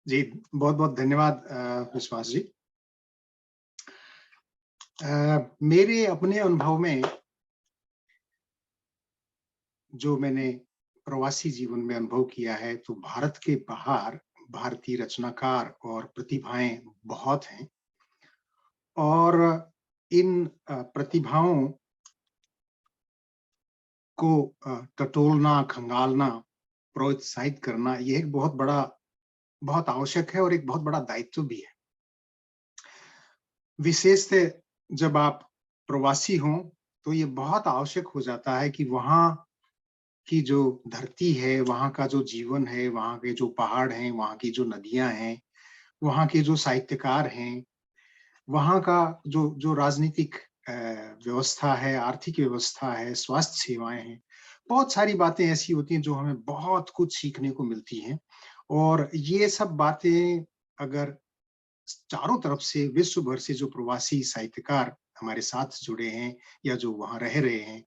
जी, बहुत-बहुत धन्यवाद विश्वास जी। मेरे अपने अनुभव में जो मैंने प्रवासी जीवन में अनुभव किया है, तो भारत के बाहर भारतीय रचनाकार और प्रतिभाएँ बहुत हैं और इन प्रतिभाओं को टटोलना, खंगालना, प्रोत्साहित करना, ये एक बहुत आवश्यक है और एक बहुत बड़ा दायित्व भी है। विशेषतः जब आप प्रवासी हों, तो ये बहुत आवश्यक हो जाता है कि वहाँ की जो धरती है, वहाँ का जो जीवन है, वहाँ के जो पहाड़ हैं, वहाँ की जो नदियाँ हैं, वहाँ के जो साहित्यकार हैं, वहाँ का जो जो राजनीतिक अ, व्यवस्था है, आर्थिक व्यवस्था है, स्वास्थ्य सेवाएँ हैं, बहुत सारी बातें ऐसी होती हैं जो हमें बहुत कुछ सीखने को मिलती हैं और ये सब बातें अगर चारों तरफ से विश्व भर से जो प्रवासी साहित्यकार हमारे साथ जुड़े हैं या जो वहाँ रह रहे हैं,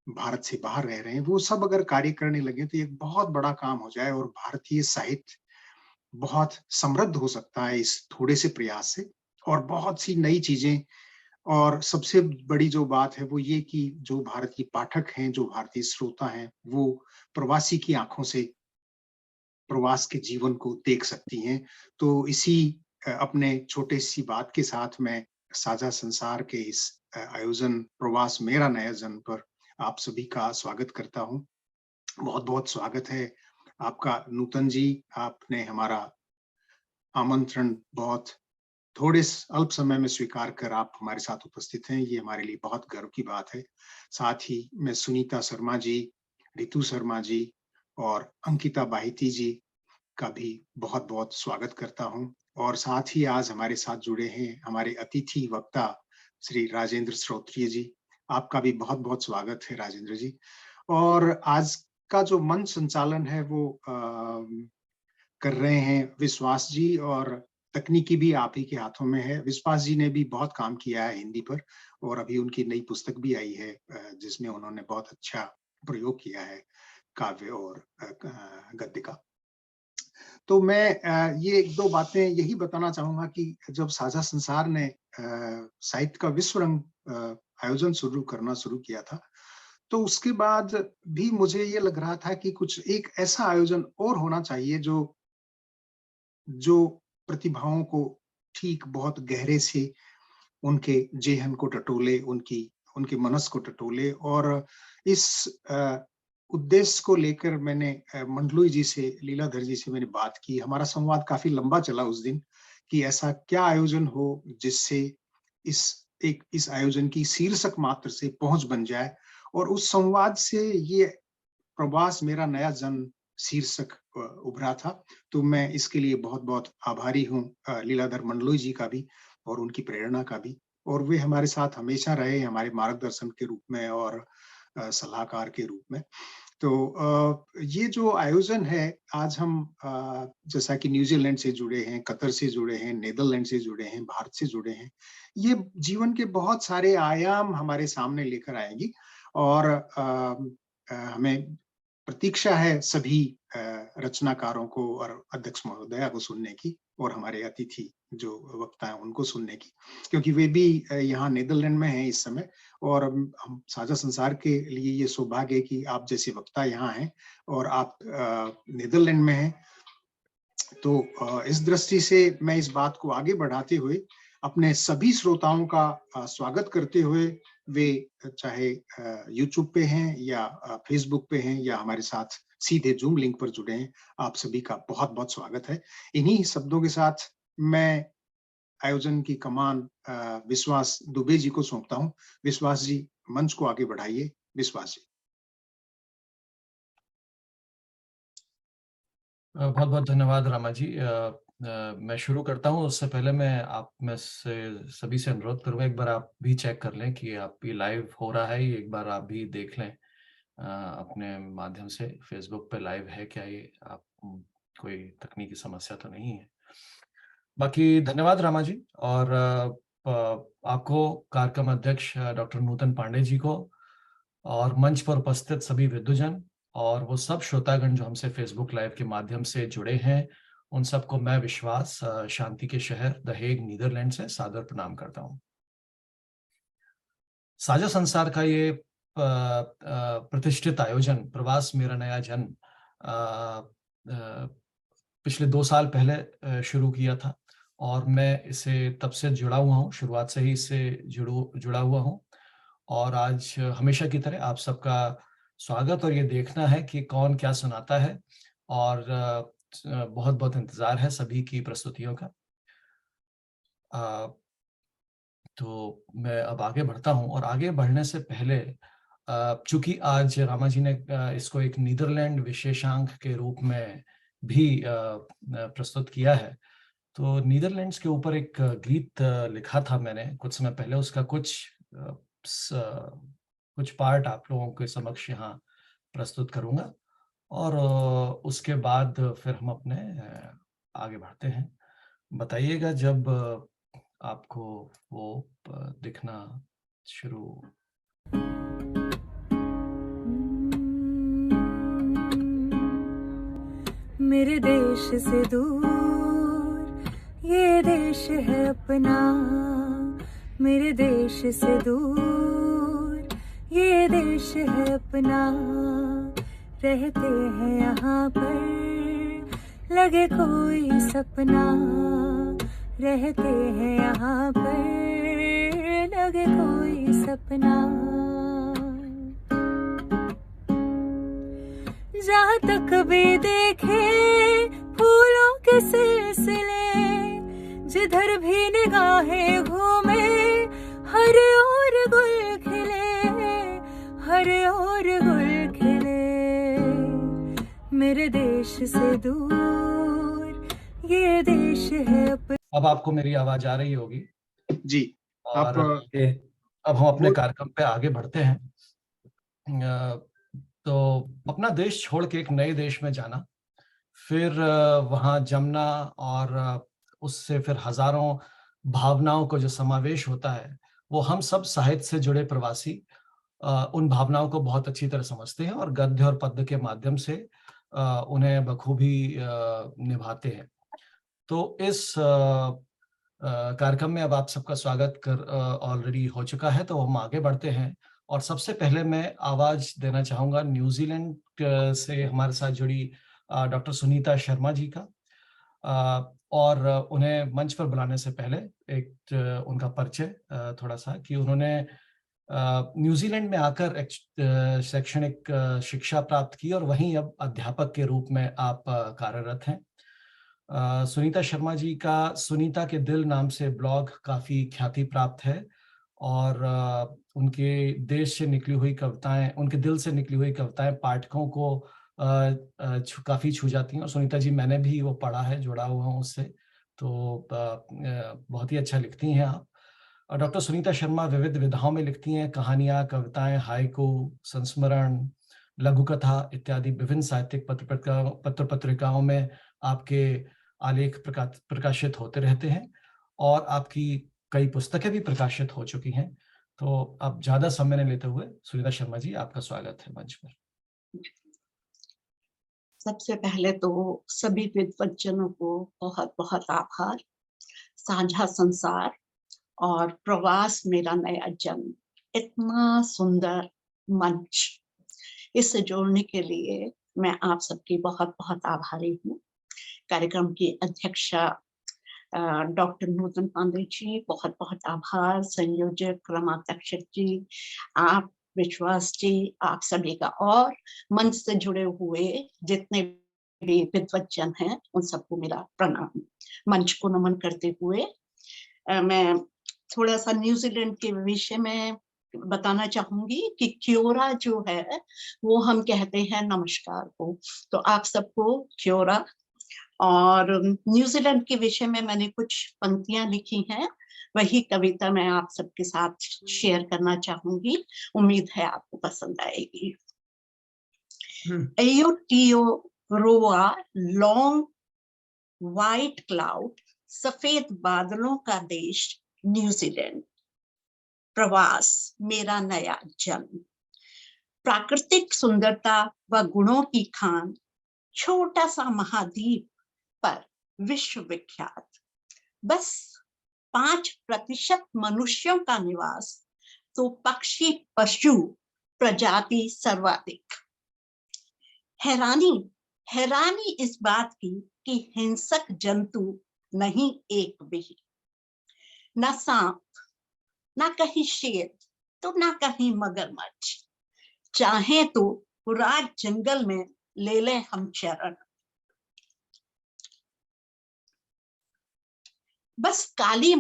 भारत से बाहर रह रहे हैं, वो सब अगर कार्य करने लगे तो ये एक बहुत बड़ा काम हो जाए और भारतीय साहित्य बहुत समृद्ध हो सकता है इस थोड़े से प्रयास से और बहुत सी नई चीजें और सबसे बड़ी जो बात है वो ये कि जो भारतीय पाठक हैं, जो भारतीय श्रोता हैं, वो प्रवासी की आंखों से प्रवास के जीवन को देख सकती हैं। तो इसी अपने छोटे-सी बात के साथ मैं साझा संसार के इस आयोजन प्रवास मेरा नया जन्म पर आप सभी का स्वागत करता हूँ। बहुत-बहुत स्वागत है आपका नूतन जी, आपने हमारा आमंत्रण बहुत थोड़े अल्प समय में स्वीकार कर आप हमारे साथ उपस्थित हैं, ये हमारे लिए बहुत गर्व की बात है। साथ ही मैं सुनीता शर्मा जी, रितु शर्मा जी और अंकिता बाहिती जी का भी बहुत-बहुत स्वागत करता हूँ और साथ ही आज हमारे साथ जुड़े हैं हमारे अतिथि वक्ता श्री राजेंद्र श्रोत्रिय जी। आपका भी बहुत-बहुत स्वागत है राजेंद्र जी। और आज का जो मंच संचालन है वो कर रहे हैं विश्वास जी और तकनीकी भी आप ही के हाथों में है। विश्वास जी ने भी बहुत काम किया है हिंदी पर और अभी उनकी नई पुस्तक भी आई है जिसमें उन्होंने बहुत अच्छा प्रयोग किया है काव्य और गद्य का। तो मैं ये 1-2 बातें यही बताना चाहूँगा कि जब साझा संसार ने साहित्य का विश्व रंग आयोजन शुरू किया था, तो उसके बाद भी मुझे ये लग रहा था कि कुछ एक ऐसा आयोजन और होना चाहिए जो प्रतिभाओं को ठीक बहुत गहरे से उनके जेहन को टटोले, उनके मनस को टटोले और इस उद्देश्य को लेकर मैंने मंडलोई जी से, लीलाधर जी से मैंने बात की। हमारा संवाद काफ़ी लंबा चला उस दिन कि ऐसा क्या आयोजन हो जिससे इस इस आयोजन की शीर्षक मात्र से पहुँच बन जाए और उस संवाद से ये प्रवास मेरा नया जन्म शीर्षक उभरा था। तो मैं इसके लिए बहुत-बहुत आभारी हूँ लीलाधर मंडलोई जी का भी और उनकी प्रेरणा का भी और वे हमारे साथ हमेशा रहे हमारे मार्गदर्शन के रूप में और सलाहकार के रूप में। तो ये जो आयोजन है आज हम जैसा कि न्यूजीलैंड से जुड़े हैं, कतर से जुड़े हैं, नीदरलैंड से जुड़े हैं, भारत से जुड़े हैं। ये जीवन के बहुत सारे आयाम हमारे सामने लेकर आएगी और हमें प्रतीक्षा है सभी रचनाकारों को और अध्यक्ष महोदया को सुनने की और हमारे अतिथि जो वक्ता हैं उनको सुनने की। क्योंकि वे भी यहाँ नीदरलैंड में हैं इस समय और हम साझा संसार के लिए ये सौभाग्य है कि आप जैसे वक्ता यहाँ हैं और आप नीदरलैंड में हैं। तो इस दृष्टि से मैं इस बात को आगे बढ़ाते हुए अपने सभी श्रोताओं का स्वागत करते हुए वे चाहे यूट्यूब पे हैं या फेसबुक पे हैं या हमारे साथ सीधे जूम लिंक पर जुड़े हैं, आप सभी का बहुत-बहुत स्वागत है। इन्हीं शब्दों के साथ मैं आयोजन की कमान विश्वास दुबे जी को सौंपता हूँ। विश्वास जी मंच को आगे बढ़ाइए। विश्वास जी। बहुत-बहुत धन्यवाद रामा जी। मैं शुरू करता हूँ उससे पहले मैं आप में से सभी से अनुरोध करूँगा एक बार आप भी चेक कर लें कि आप ये लाइव हो रहा है, ये एक बार आप भी देख लें अपने माध्यम से फ़ेसबुक पे लाइव है क्या ये? आप कोई तकनीकी समस्या तो नहीं है? बाकी धन्यवाद रामा जी और आपको कार्यक्रम अध्यक्ष डॉक्टर नूतन पांडे जी को और मंच पर उपस्थित सभी विद्वजन और वो सब श्रोतागण जो हमसे फ़ेसबुक लाइव के माध्यम से जुड़े हैं उन सबको मैं विश्वास शांति के शहर द हेग नीदरलैंड से सादर प्रणाम करता हूँ। साझा संसार का ये प्रतिष्ठित आयोजन प्रवास मेरा नया जन्म पिछले 2 साल पहले शुरू किया था और मैं इसे तब से जुड़ा हुआ हूँ, शुरुआत से ही इससे जुड़ा हुआ हूँ। और आज हमेशा की तरह आप सबका स्वागत और ये देखना है कि कौन क्या सुनाता है और बहुत-बहुत इंतज़ार है सभी की प्रस्तुतियों का। तो मैं अब आगे बढ़ता हूँ और आगे बढ़ने से पहले चूँकि आज रामा जी ने इसको एक नीदरलैंड विशेषांक के रूप में भी प्रस्तुत किया है। तो नीदरलैंड्स के ऊपर एक गीत लिखा था मैंने कुछ समय पहले, उसका कुछ पार्ट आप लोगों के समक्ष यहाँ प्रस्तुत करूँगा और उसके बाद फिर हम अपने आगे बढ़ते हैं। बताइएगा जब आपको वो दिखना शुरू। मेरे देश से दूर ये देश है अपना, मेरे देश से दूर ये देश है अपना। रहते हैं यहाँ पर लगे कोई सपना, रहते हैं यहाँ पर लगे कोई सपना। जहाँ तक भी देखे फूलों के सिलसिले, जिधर भी निगाहें घूमे हर ओर गुल खिले, हर ओर गुल खिले। मेरे देश से दूर ये देश है अब आपको मेरी आवाज आ रही होगी जी। और अब हम अपने कार्यक्रम पे आगे बढ़ते हैं। तो अपना देश छोड़ के एक नए देश में जाना, फिर वहाँ जमना और उससे फिर हजारों भावनाओं को जो समावेश होता है, वो हम सब साहित्य से जुड़े प्रवासी उन भावनाओं को बहुत अच्छी तरह समझते हैं और गद्य और पद्य के माध्यम से उन्हें बखूबी निभाते हैं। तो इस कार्यक्रम में अब आप सबका स्वागत ऑलरेडी हो चुका है, तो हम आगे बढ़ते हैं और सबसे पहले मैं आवाज देना चाहूँगा न्यूज़ीलैंड से हमारे साथ जुड़ी डॉक्टर सुनीता शर्मा जी का। और उन्हें मंच पर बुलाने से पहले एक उनका परिचय थोड़ा-सा कि उन्होंने न्यूज़ीलैंड में आकर शैक्षणिक शिक्षा प्राप्त की और वहीं अब अध्यापक के रूप में आप कार्यरत हैं। सुनीता शर्मा जी का सुनीता के दिल नाम से ब्लॉग काफ़ी ख्याति प्राप्त है और उनके देश से निकली हुई कविताएँ, उनके दिल से निकली हुई कविताएँ पाठकों को काफ़ी छू जाती हैं और सुनीता जी मैंने भी वो पढ़ा है, जुड़ा हुआ हूँ उससे, तो बहुत ही अच्छा लिखती हैं आप। डॉक्टर सुनीता शर्मा विविध विधाओं में लिखती हैं, कहानियाँ, कविताएँ, हाइकू, संस्मरण, लघु कथा इत्यादि विभिन्न साहित्यिक पत्र-पत्रिकाओं में आपके आलेख प्रकाशित होते रहते हैं और आपकी कई पुस्तकें भी प्रकाशित हो चुकी हैं। तो अब ज़्यादा समय नहीं लेते हुए सुनीता शर्मा जी आपका स्वागत है मंच पर। सबसे पहले तो सभी विद्वज्जनों को बहुत-बहुत आभार। साझा संसार और प्रवास मेरा नया जन्म, इतना सुंदर मंच, इससे जोड़ने के लिए मैं आप सबकी बहुत-बहुत आभारी हूँ। कार्यक्रम की अध्यक्षा डॉक्टर नूतन पांडे जी, बहुत-बहुत आभार। संयोजक रमाध्यक्ष जी, आप विश्वास जी, आप सभी का, और मंच से जुड़े हुए जितने भी विद्वज्जन हैं, उन सबको मेरा प्रणाम। मंच को नमन करते हुए मैं थोड़ा-सा न्यूज़ीलैंड के विषय में बताना चाहूँगी कि क्योरा जो है, वो हम कहते हैं नमस्कार को। तो आप सबको क्योरा। और न्यूज़ीलैंड के विषय में मैंने कुछ पंक्तियाँ लिखी हैं, वही कविता मैं आप सबके साथ शेयर करना चाहूँगी। उम्मीद है आपको पसंद आएगी। एयोटियोरोआ लॉन्ग व्हाइट क्लाउड, सफेद बादलों का देश न्यूज़ीलैंड, प्रवास मेरा नया जन्म। प्राकृतिक सुंदरता व गुणों की खान, छोटा सा महाद्वीप पर विश्वविख्यात। बस 5% मनुष्यों का निवास, तो पक्षी पशु प्रजाति सर्वाधिक। हैरानी इस बात की कि हिंसक जंतु नहीं एक भी, न सांप, न कहीं शेर, तो न कहीं मगरमच्छ। चाहे तो राज जंगल में ले ले हम शरण। बस काली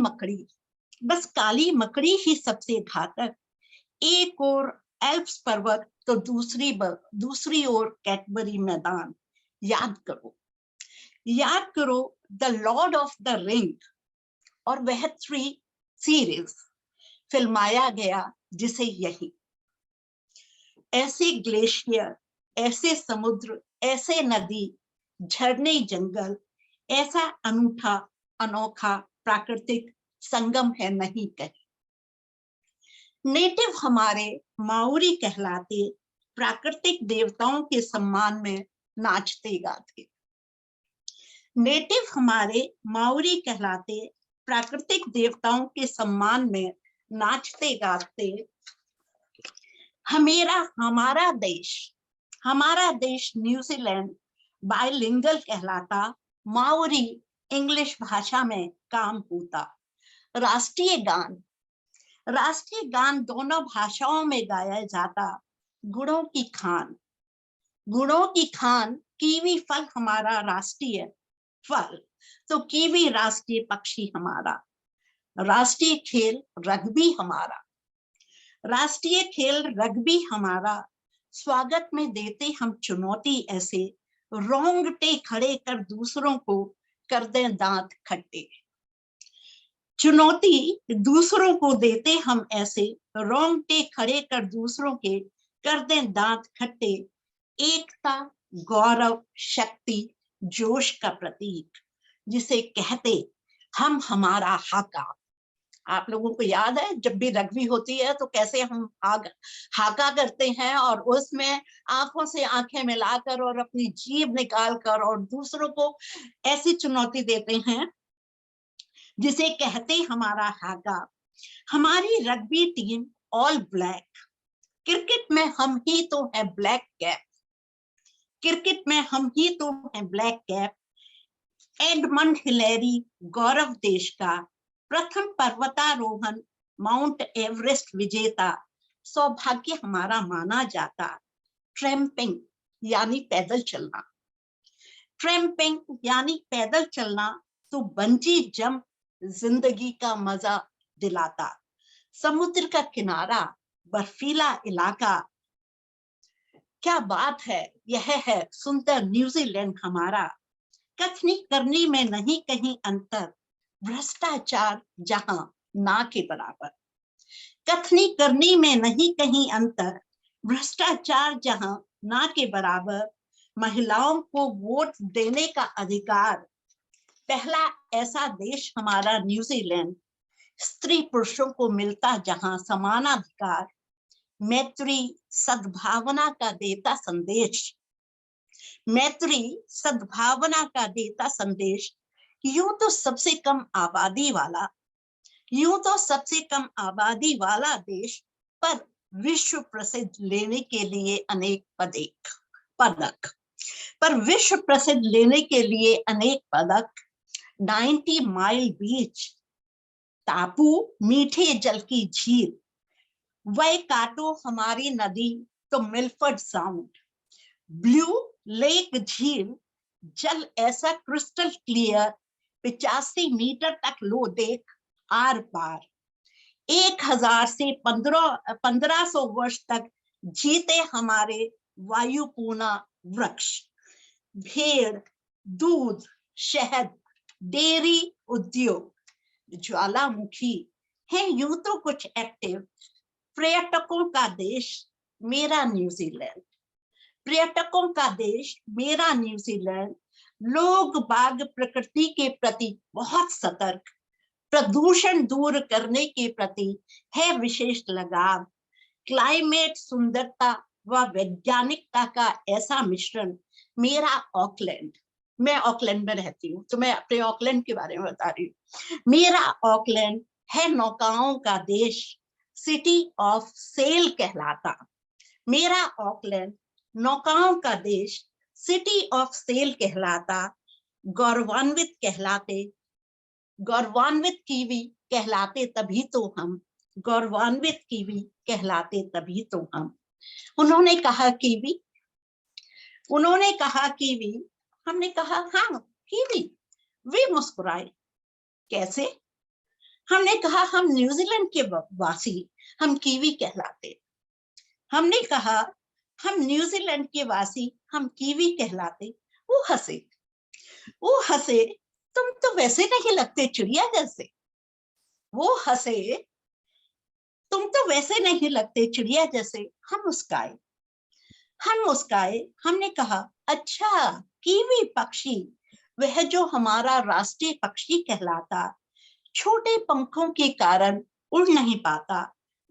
मकड़ी ही सबसे घातक। एक और एल्प्स पर्वत तो दूसरी ओर कैडबरी मैदान। याद करो the Lord of the ring और वह 3 सीरीज फिल्माया गया, जिसे यही ऐसे ग्लेशियर, ऐसे समुद्र, ऐसे नदी, झरने, जंगल, ऐसा अनोखा प्राकृतिक संगम है नहीं कहीं। नेटिव हमारे माउरी कहलाते प्राकृतिक देवताओं के सम्मान में नाचते गाते। नेटिव हमारे माउरी कहलाते प्राकृतिक देवताओं के सम्मान में नाचते गाते। हमारा देश न्यूजीलैंड बायलिंगल कहलाता, माओरी इंग्लिश भाषा में काम होता। राष्ट्रीय गान दोनों भाषाओं में गाया जाता। गुणों की खान कीवी फल हमारा राष्ट्रीय फल, तो कीवी राष्ट्रीय पक्षी हमारा। राष्ट्रीय खेल रग्बी हमारा। स्वागत में देते हम चुनौती ऐसे, रोंगटे खड़े कर दूसरों को कर दें दांत खट्टे। चुनौती दूसरों को देते हम ऐसे, रोंगटे खड़े कर दूसरों के कर दें दांत खट्टे। एकता, गौरव, शक्ति, जोश का प्रतीक, जिसे कहते हम हमारा हाका। आप लोगों को याद है जब भी रग्बी होती है तो कैसे हम हाका करते हैं, और उसमें आंखों से आंखें मिलाकर और अपनी जीभ निकालकर और दूसरों को ऐसी चुनौती देते हैं, जिसे कहते हमारा हाका। हमारी rugby team all black. Cricket में हम ही तो है ब्लैक कैप। एडमंड हिलेरी गौरव देश का, प्रथम पर्वतारोहण माउंट एवरेस्ट विजेता, सौभाग्य हमारा माना जाता। ट्रैम्पिंग यानी पैदल चलना, तो बंजी जंप जिंदगी का मजा दिलाता। समुद्र का किनारा, बर्फीला इलाका, क्या बात है, यह है सुंदर न्यूजीलैंड हमारा। कथनी करनी में नहीं कहीं अंतर, भ्रष्टाचार जहां ना के बराबर। कथनी करनी में नहीं कहीं अंतर, भ्रष्टाचार जहां ना के बराबर। महिलाओं को वोट देने का अधिकार, पहला ऐसा देश हमारा न्यूजीलैंड। स्त्री पुरुषों को मिलता जहां समानाधिकार। मैत्री सद्भावना का देता संदेश। यूं तो सबसे कम आबादी वाला देश, पर विश्व प्रसिद्ध लेने के लिए अनेक पदक। 90 माइल बीच, टापू, मीठे जल की झील। वह काटो हमारी नदी तो मिलफर्ड साउंड। ब्लू लेक झील, जल ऐसा क्रिस्टल क्लियर, 85 मीटर तक लो देख आर पार। 1000 से 1500 वर्ष तक जीते हमारे वायुपूना वृक्ष। भेड़, दूध, शहद, डेयरी उद्योग, ज्वालामुखी है यूं तो कुछ एक्टिव। पर्यटकों का देश मेरा न्यूजीलैंड। लोग बाग प्रकृति के प्रति बहुत सतर्क, प्रदूषण दूर करने के प्रति है विशेष लगाव। क्लाइमेट सुंदरता व वैज्ञानिकता का ऐसा मिश्रण मेरा ऑकलैंड। मैं ऑकलैंड में रहती हूँ, तो मैं अपने ऑकलैंड के बारे में बता रही हूँ। मेरा ऑकलैंड है नौकाओं का देश, सिटी ऑफ सेल कहलाता। मेरा ऑकलैंड नौकाओं का देश, सिटी ऑफ सेल कहलाता। गौरवान्वित कहलाते, गौरवान्वित कीवी कहलाते तभी तो हम, गौरवान्वित कीवी कहलाते तभी तो हम। उन्होंने कहा कीवी, उन्होंने कहा कीवी, हमने कहा हाँ कीवी। वे मुस्कुराए, कैसे? हमने कहा हम न्यूजीलैंड के वासी, हम कीवी कहलाते। हमने कहा हम न्यूजीलैंड के वासी, हम कीवी कहलाते। वो हंसे, वो हंसे, तुम तो वैसे नहीं लगते चिड़िया जैसे। वो हंसे, तुम तो वैसे नहीं लगते चिड़िया जैसे। हम मुस्काए, हम मुस्काए। हमने कहा अच्छा कीवी पक्षी, वह जो हमारा राष्ट्रीय पक्षी कहलाता, छोटे पंखों के कारण उड़ नहीं पाता,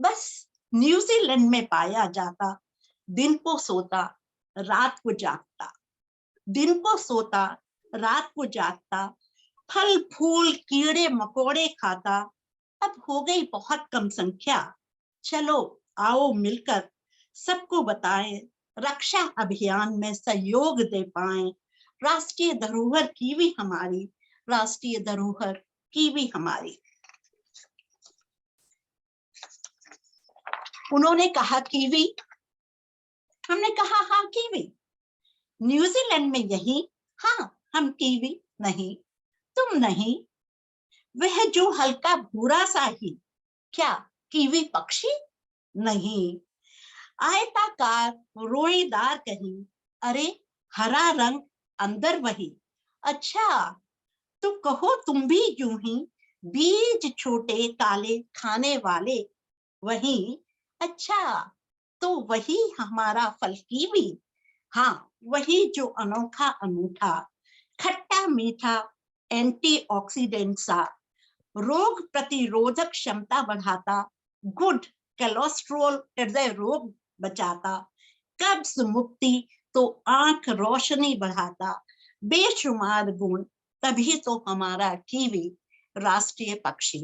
बस न्यूजीलैंड में पाया जाता। दिन को सोता, रात को जागता, दिन को सोता, रात को जागता, फल फूल कीड़े मकोड़े खाता। अब हो गई बहुत कम संख्या, चलो आओ मिलकर सबको बताएं, रक्षा अभियान में सहयोग दे पाएं। राष्ट्रीय धरोहर कीवी हमारी, राष्ट्रीय धरोहर कीवी हमारी। उन्होंने कहा कीवी, हमने कहा हाँ कीवी। न्यूजीलैंड में यही, हाँ हम कीवी नहीं, तुम नहीं। वह जो हल्का भूरा सा ही, क्या कीवी पक्षी नहीं? आयताकार रोएदार कहीं, अरे हरा रंग अंदर वही। अच्छा तो कहो तुम भी यूं ही, बीज छोटे काले खाने वाले वही। अच्छा तो वही हमारा फल कीवी, हाँ वही जो अनोखा अनूठा, खट्टा मीठा, एंटीऑक्सीडेंट सा, रोग प्रतिरोधक क्षमता बढ़ाता, गुड कोलेस्ट्रॉल हृदय रोग बचाता, कब्ज मुक्ति तो आंख रोशनी बढ़ाता, बेशुमार गुण, तभी तो हमारा कीवी राष्ट्रीय पक्षी,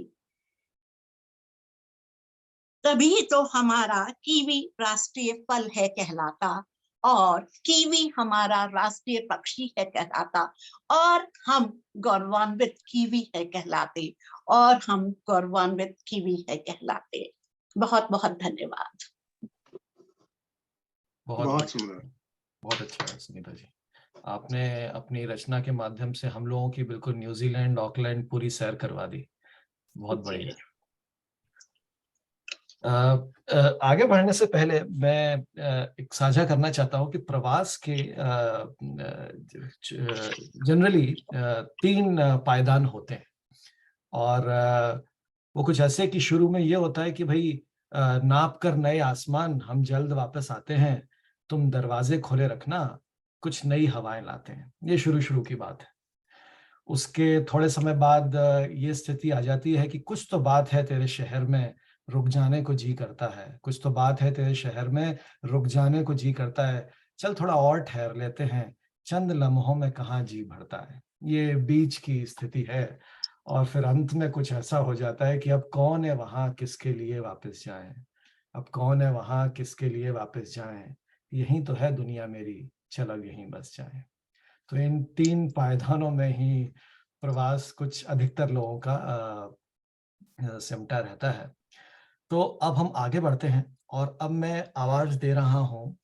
तभी तो हमारा कीवी राष्ट्रीय फल है कहलाता, और कीवी हमारा राष्ट्रीय पक्षी है कहलाता, और हम गौरवान्वित कीवी है कहलाते, और हम गौरवान्वित कीवी है कहलाते। बहुत बहुत धन्यवाद। बहुत सुंदर, बहुत अच्छा है सुनीता जी। आपने अपनी रचना के माध्यम से हम लोगों की बिल्कुल न्यूजीलैंड ऑकलैंड पूरी सैर करवा दी। बहुत बढ़िया। आगे बढ़ने से पहले मैं एक साझा करना चाहता हूँ कि प्रवास के जनरली 3 पायदान होते हैं, और वो कुछ ऐसे कि शुरू में ये होता है कि भाई नाप कर नए आसमान, हम जल्द वापस आते हैं, तुम दरवाजे खोले रखना, कुछ नई हवाएं लाते हैं। ये शुरू की बात है। उसके थोड़े समय बाद ये स्थिति आ जाती है कि कुछ तो बात है तेरे शहर में, रुक जाने को जी करता है, कुछ तो बात है तेरे शहर में, रुक जाने को जी करता है, चल थोड़ा और ठहर लेते हैं, चंद लम्हों में कहाँ जी भरता है। ये बीच की स्थिति है, और फिर अंत में कुछ ऐसा हो जाता है कि अब कौन है वहां किसके लिए वापस जाएं, अब कौन है वहां किसके लिए वापस जाएं, यही तो है दुनिया मेरी, चल अब यहीं बस जाएं। तो इन 3 पायदानों में ही प्रवास कुछ अधिकतर लोगों का सिमटा रहता है। तो अब हम आगे बढ़ते हैं, और अब मैं आवाज दे रहा हूँ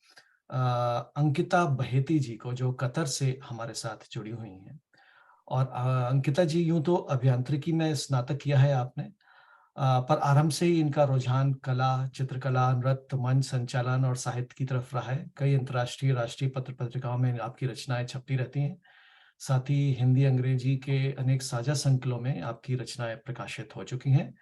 अंकिता बहेती जी को, जो कतर से हमारे साथ जुड़ी हुई हैं। और अंकिता जी, यूं तो अभियांत्रिकी में स्नातक किया है आपने, पर आरंभ से ही इनका रुझान कला, चित्रकला, नृत्य, मंच संचालन और साहित्य की तरफ रहा है। कई अंतर्राष्ट्रीय, राष्ट्रीय पत्र पत्रिकाओं में आपकी रचनाएं छपती रहती हैं। साथ ही हिंदी अंग्रेजी के अनेक साझा संकलों में आपकी रचनाएं प्रकाशित हो चुकी हैं,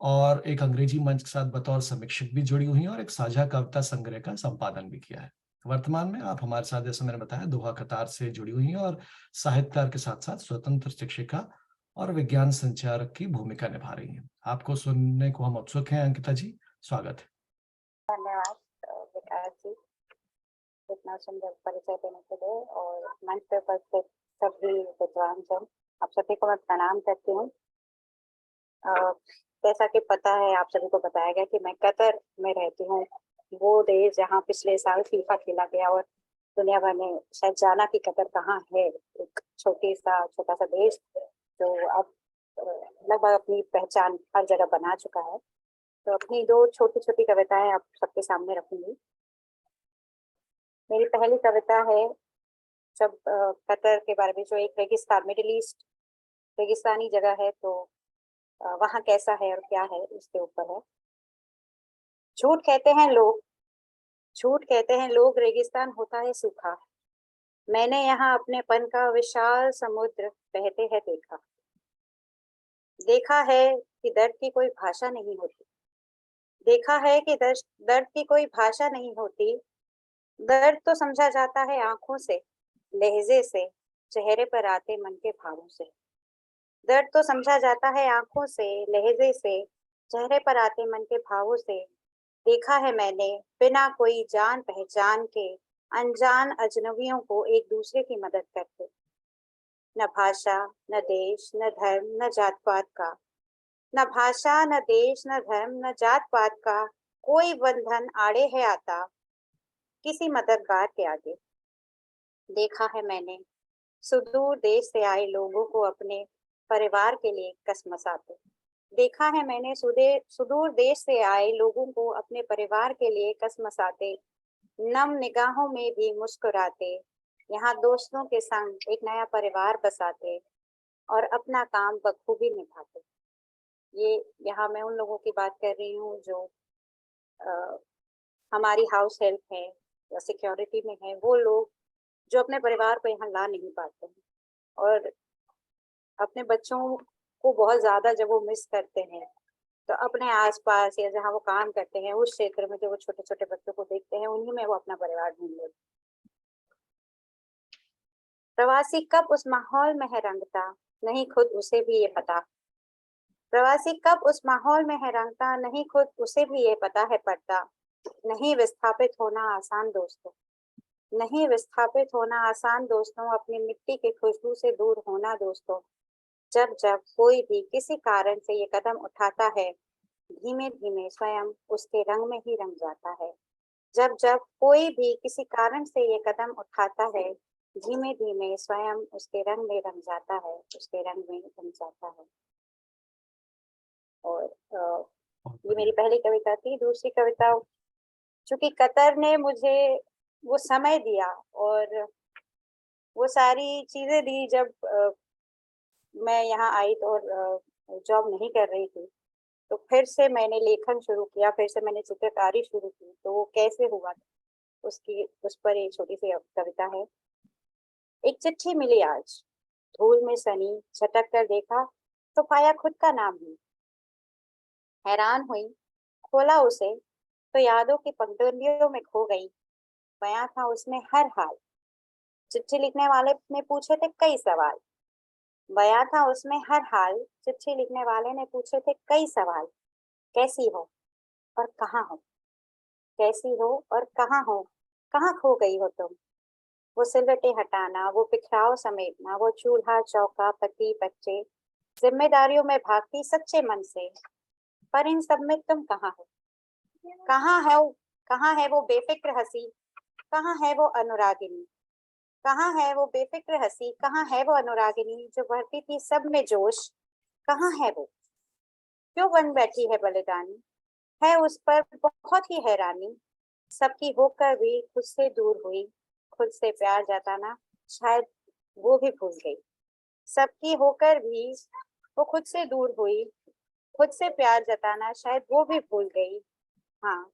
और एक अंग्रेजी मंच के साथ बतौर समीक्षक भी जुड़ी हुई हैं, और एक साझा कविता संग्रह का संपादन भी किया है। वर्तमान में आप हमारे साथ, जैसे मैंने बताया, दोहा कतार से जुड़ी हुई हैं, और साहित्यकार के साथ साथ स्वतंत्र शिक्षिका और विज्ञान संचारक की भूमिका निभा रही हैं। आपको सुनने को हम उत्सुक हैं अंकिता जी, स्वागत है। धन्यवाद विकास जी, इतना सुंदर परिचय देने के लिए और मंच पे उपस्थित सभी विद्वान जन, आप सभी को मैं प्रणाम करती हूँ। जैसा कि पता है, आप सभी को बताया गया कि मैं कतर में रहती हूँ, वो देश जहाँ पिछले साल फीफा खेला गया और दुनिया भर में शायद जाना कि कतर कहाँ है। एक छोटा सा देश जो अब लगभग अपनी पहचान हर जगह बना चुका है। तो अपनी दो छोटी छोटी कविताएं आप सबके सामने रखूंगी। मेरी पहली कविता है, जब कतर के बारे में, जो एक रेगिस्तान, मिडिल ईस्ट रेगिस्तानी जगह है, तो वहाँ कैसा है और क्या है, उसके ऊपर है। झूठ कहते हैं लोग, झूठ कहते हैं लोग, रेगिस्तान होता है सूखा। मैंने यहाँ अपनेपन का विशाल समुद्र बहते हैं देखा। देखा है कि दर्द की कोई भाषा नहीं होती। देखा है कि दर्द की कोई भाषा नहीं होती। दर्द तो समझा जाता है आंखों से, लहजे से, चेहरे पर आते मन के भावों से। दर्द तो समझा जाता है आंखों से, लहजे से, चेहरे पर आते मन के भावों से। देखा है मैंने बिना कोई जान पहचान के अनजान अजनबियों को एक दूसरे की मदद करते। न भाषा, न देश, न धर्म, न जात पात का, न भाषा, न देश, न धर्म, न जात पात का कोई बंधन आड़े है आता किसी मददगार के आगे। देखा है मैंने सुदूर देश से आए लोगों को अपने परिवार के लिए कसमसाते। देखा है मैंने सुदूर देश से आए लोगों को अपने परिवार के लिए कसमसाते, नम निगाहों में भी मुस्कुराते, यहाँ दोस्तों के संग एक नया परिवार बसाते और अपना काम बखूबी निभाते। ये यहाँ मैं उन लोगों की बात कर रही हूँ जो हमारी हाउस हेल्प है या सिक्योरिटी में है, वो लोग जो अपने परिवार को यहाँ ला नहीं पाते हैं और अपने बच्चों को बहुत ज्यादा जब वो मिस करते हैं, तो अपने आसपास या जहाँ वो काम करते हैं उस क्षेत्र में जो वो छोटे छोटे बच्चों को देखते हैं, उन्हीं में वो अपना परिवार ढूंढ लेते। प्रवासी कब उस माहौल में है रंगता, नहीं खुद उसे भी ये पता। प्रवासी कब उस माहौल में है रंगता, नहीं खुद उसे भी ये पता है पड़ता। नहीं विस्थापित होना आसान दोस्तों, नहीं विस्थापित होना आसान दोस्तों, अपनी मिट्टी की खुशबू से दूर होना दोस्तों। जब जब कोई भी किसी कारण से ये कदम उठाता है, धीमे धीमे स्वयं उसके रंग में ही रंग जाता है। जब जब कोई भी किसी कारण से ये कदम उठाता है, धीमे धीमे स्वयं उसके रंग में रंग जाता है, उसके रंग में रंग जाता है। और ये मेरी पहली कविता थी। दूसरी कविता, चूंकि कतर ने मुझे वो समय दिया और वो सारी चीजें दी जब मैं यहाँ आई तो और जॉब नहीं कर रही थी, तो फिर से मैंने लेखन शुरू किया, फिर से मैंने चित्रकारी शुरू की। तो वो कैसे हुआ, उस पर एक छोटी सी कविता है। एक चिट्ठी मिली आज, धूल में सनी, झटक कर देखा तो पाया खुद का नाम ही। हैरान हुई, खोला उसे तो यादों की पगडंडियों में खो गई। बयां था उसमें हर हाल, चिट्ठी लिखने वाले ने पूछे थे कई सवाल। बयां था उसमें हर हाल, चिट्ठी लिखने वाले ने पूछे थे कई सवाल। कैसी हो और कहाँ हो, कैसी हो और कहाँ हो, कहाँ खो गई हो तुम। वो सिलवटें हटाना, वो बिखराव समेटना, वो चूल्हा चौका, पति बच्चे, जिम्मेदारियों में भागती सच्चे मन से। पर इन सब में तुम कहाँ हो, कहाँ है वो बेफिक्र हंसी, कहाँ है वो अनुरागिनी। कहाँ है वो बेफिक्र हंसी, कहाँ है वो अनुरागिनी, जो भरती थी सब में जोश। कहाँ है वो, क्यों बन बैठी है बलिदानी। है उस पर बहुत ही हैरानी, सबकी होकर भी खुद से दूर हुई। खुद से प्यार जताना शायद वो भी भूल गई। सबकी होकर भी वो खुद से दूर हुई, खुद से प्यार जताना शायद वो भी भूल गई। हाँ,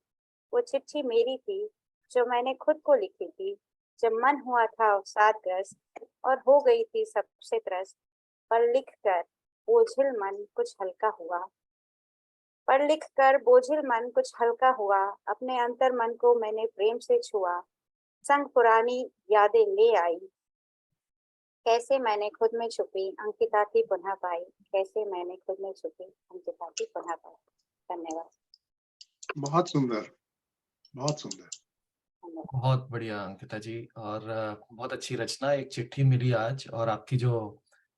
वो चिट्ठी मेरी थी जो मैंने खुद को लिखी थी, जब मन हुआ था अवसादग्रस्त और हो गई थी सबसे त्रस्त। पर लिख कर बोझिल मन कुछ हल्का हुआ, पर लिख कर बोझिल मन कुछ हल्का हुआ। अपने अंतर मन को मैंने प्रेम से छुआ, संग पुरानी यादें ले आई। कैसे मैंने खुद में छुपी अंकिता थी पुनः पाई, कैसे मैंने खुद में छुपी अंकिता थी पुनः पाई। धन्यवाद। बहुत सुंदर, बहुत सुंदर। धन्यवाद। बहुत बढ़िया अंकिता जी, और बहुत अच्छी रचना, एक चिट्ठी मिली आज, और आपकी जो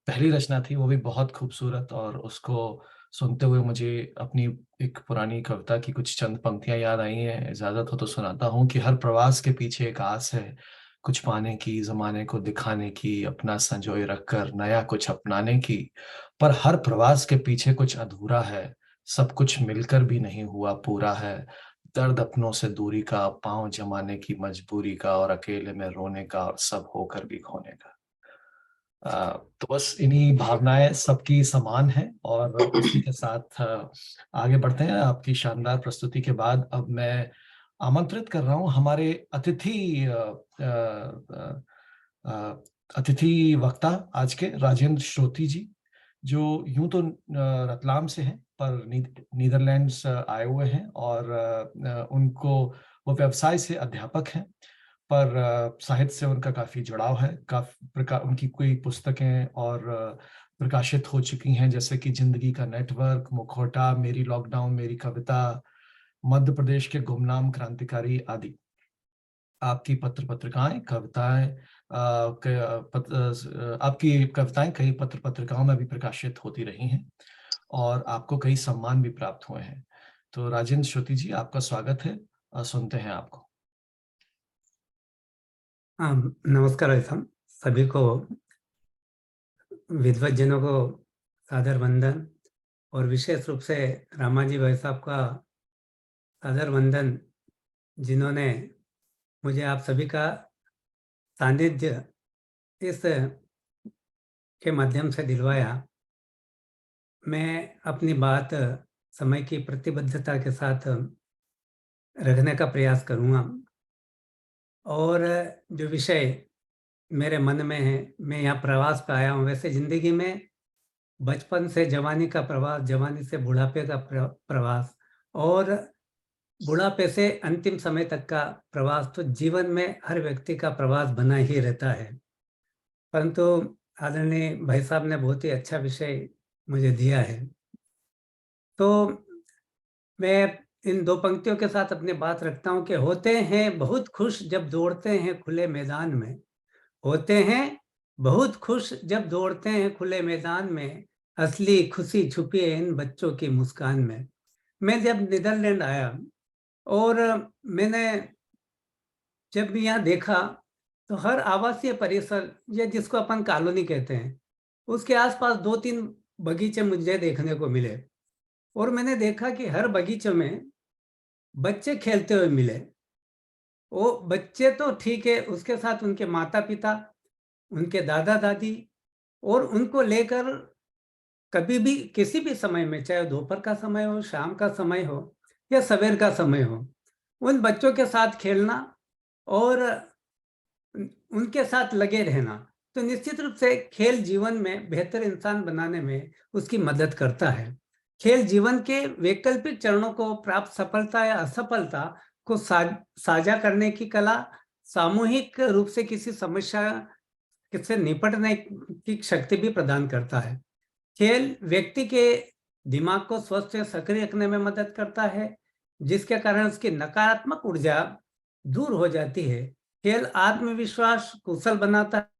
पहली रचना थी वो भी बहुत खूबसूरत, और उसको सुनते हुए मुझे अपनी एक पुरानी कविता की कुछ चंद पंक्तियां याद आई हैं। इजाजत हो तो सुनाता हूँ कि हर प्रवास के पीछे एक आस है, कुछ पाने की, जमाने को दिखाने की, अपना संजोए रखकर नया कुछ अपनाने की। पर हर प्रवास के पीछे कुछ अधूरा है, सब कुछ मिलकर भी नहीं हुआ पूरा है। दर्द अपनों से दूरी का, पाँव जमाने की मजबूरी का, और अकेले में रोने का, और सब होकर भी खोने का। तो बस इन्हीं भावनाएं सबकी समान हैं, और इसी के साथ आगे बढ़ते हैं। आपकी शानदार प्रस्तुति के बाद अब मैं आमंत्रित कर रहा हूं हमारे अतिथि वक्ता आज के, राजेंद्र श्रोती जी, जो यूं तो रतलाम से हैं, पर नीदरलैंड्स आए हुए हैं, और उनको वो व्यवसाय से अध्यापक हैं, पर साहित्य से उनका काफी जुड़ाव है। काफी प्रकार उनकी कोई पुस्तकें और प्रकाशित हो चुकी हैं, जैसे कि जिंदगी का नेटवर्क, मुखौटा, मेरी लॉकडाउन, मेरी कविता, मध्य प्रदेश के गुमनाम क्रांतिकारी आदि। आपकी पत्र पत्रिकाएं, कविताएं, आपकी कविताएं कई पत्र पत्रिकाओं में भी प्रकाशित होती रही हैं, और आपको कई सम्मान भी प्राप्त हुए हैं। तो राजेंद्र श्रुति जी, आपका स्वागत है, सुनते हैं आपको। नमस्कार ऐसा सभी को, विद्वज्जनों को सादर वंदन, और विशेष रूप से रामाजी भाई साहब का सादर वंदन, जिन्होंने मुझे आप सभी का सानिध्य इस के माध्यम से दिलवाया। मैं अपनी बात समय की प्रतिबद्धता के साथ रखने का प्रयास करूँगा, और जो विषय मेरे मन में है, मैं यहाँ प्रवास पे आया हूँ। वैसे जिंदगी में बचपन से जवानी का प्रवास, जवानी से बुढ़ापे का प्रवास, और बुढ़ापे से अंतिम समय तक का प्रवास, तो जीवन में हर व्यक्ति का प्रवास बना ही रहता है। परंतु आदरणीय भाई साहब ने बहुत ही अच्छा विषय मुझे दिया है, तो मैं इन दो पंक्तियों के साथ अपनी बात रखता हूँ कि होते हैं बहुत खुश जब दौड़ते हैं खुले मैदान में, होते हैं बहुत खुश जब दौड़ते हैं खुले मैदान में, असली खुशी छुपी है इन बच्चों की मुस्कान में। मैं जब नीदरलैंड आया और मैंने जब भी यहाँ देखा, तो हर आवासीय परिसर, या जिसको अपन कॉलोनी कहते हैं, उसके आसपास 2-3 बगीचे मुझे देखने को मिले, और मैंने देखा कि हर बगीचे में बच्चे खेलते हुए मिले। वो बच्चे तो ठीक है, उसके साथ उनके माता पिता, उनके दादा दादी, और उनको लेकर कभी भी किसी भी समय में, चाहे दोपहर का समय हो, शाम का समय हो, या सवेर का समय हो, उन बच्चों के साथ खेलना और उनके साथ लगे रहना, तो निश्चित रूप से खेल जीवन में बेहतर इंसान बनाने में उसकी मदद करता है। खेल जीवन के वैकल्पिक चरणों को प्राप्त सफलता या असफलता को साझा करने की कला, सामूहिक रूप से किसी समस्या से निपटने की शक्ति भी प्रदान करता है। खेल व्यक्ति के दिमाग को स्वस्थ या सक्रिय रखने में मदद करता है, जिसके कारण उसकी नकारात्मक ऊर्जा दूर हो जाती है। खेल आत्मविश्वास कुशल बनाता है,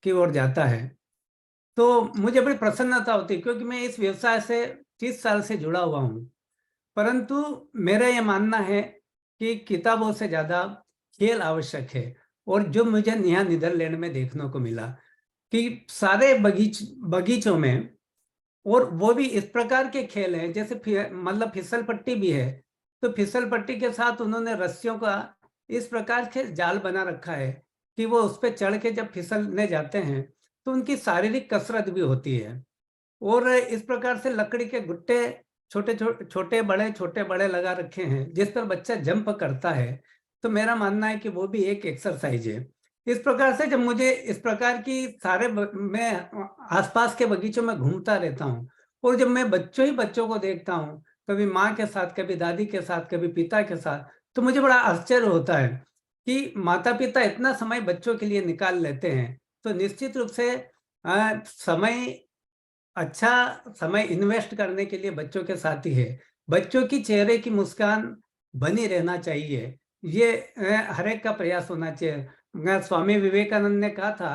की ओर जाता है। तो मुझे बड़ी प्रसन्नता होती है, क्योंकि मैं इस व्यवसाय से 30 साल से जुड़ा हुआ हूँ। परंतु मेरा ये मानना है कि किताबों से ज़्यादा खेल आवश्यक है। और जो मुझे यहाँ नीदरलैंड में देखने को मिला कि सारे बगीचों में, और वो भी इस प्रकार के खेल हैं, जैसे मतलब फिसल पट्टी भी है, तो फिसल पट्टी के साथ उन्होंने रस्सियों का इस प्रकार के जाल बना रखा है कि वो उस पर चढ़ के जब फिसलने जाते हैं तो उनकी शारीरिक कसरत भी होती है। और इस प्रकार से लकड़ी के गुट्टे छोटे बड़े लगा रखे हैं, जिस पर बच्चा जंप करता है। तो मेरा मानना है कि वो भी एक एक्सरसाइज है। इस प्रकार से जब मुझे इस प्रकार की मैं आसपास के बगीचों में घूमता रहता हूँ, और जब मैं बच्चों को देखता हूँ, कभी माँ के साथ, कभी दादी के साथ, कभी पिता के साथ, तो मुझे बड़ा आश्चर्य होता है कि माता पिता इतना समय बच्चों के लिए निकाल लेते हैं। तो निश्चित रूप से अच्छा समय इन्वेस्ट करने के लिए बच्चों के साथ ही है। बच्चों की चेहरे की मुस्कान बनी रहना चाहिए, ये हर एक का प्रयास होना चाहिए। स्वामी विवेकानंद ने कहा था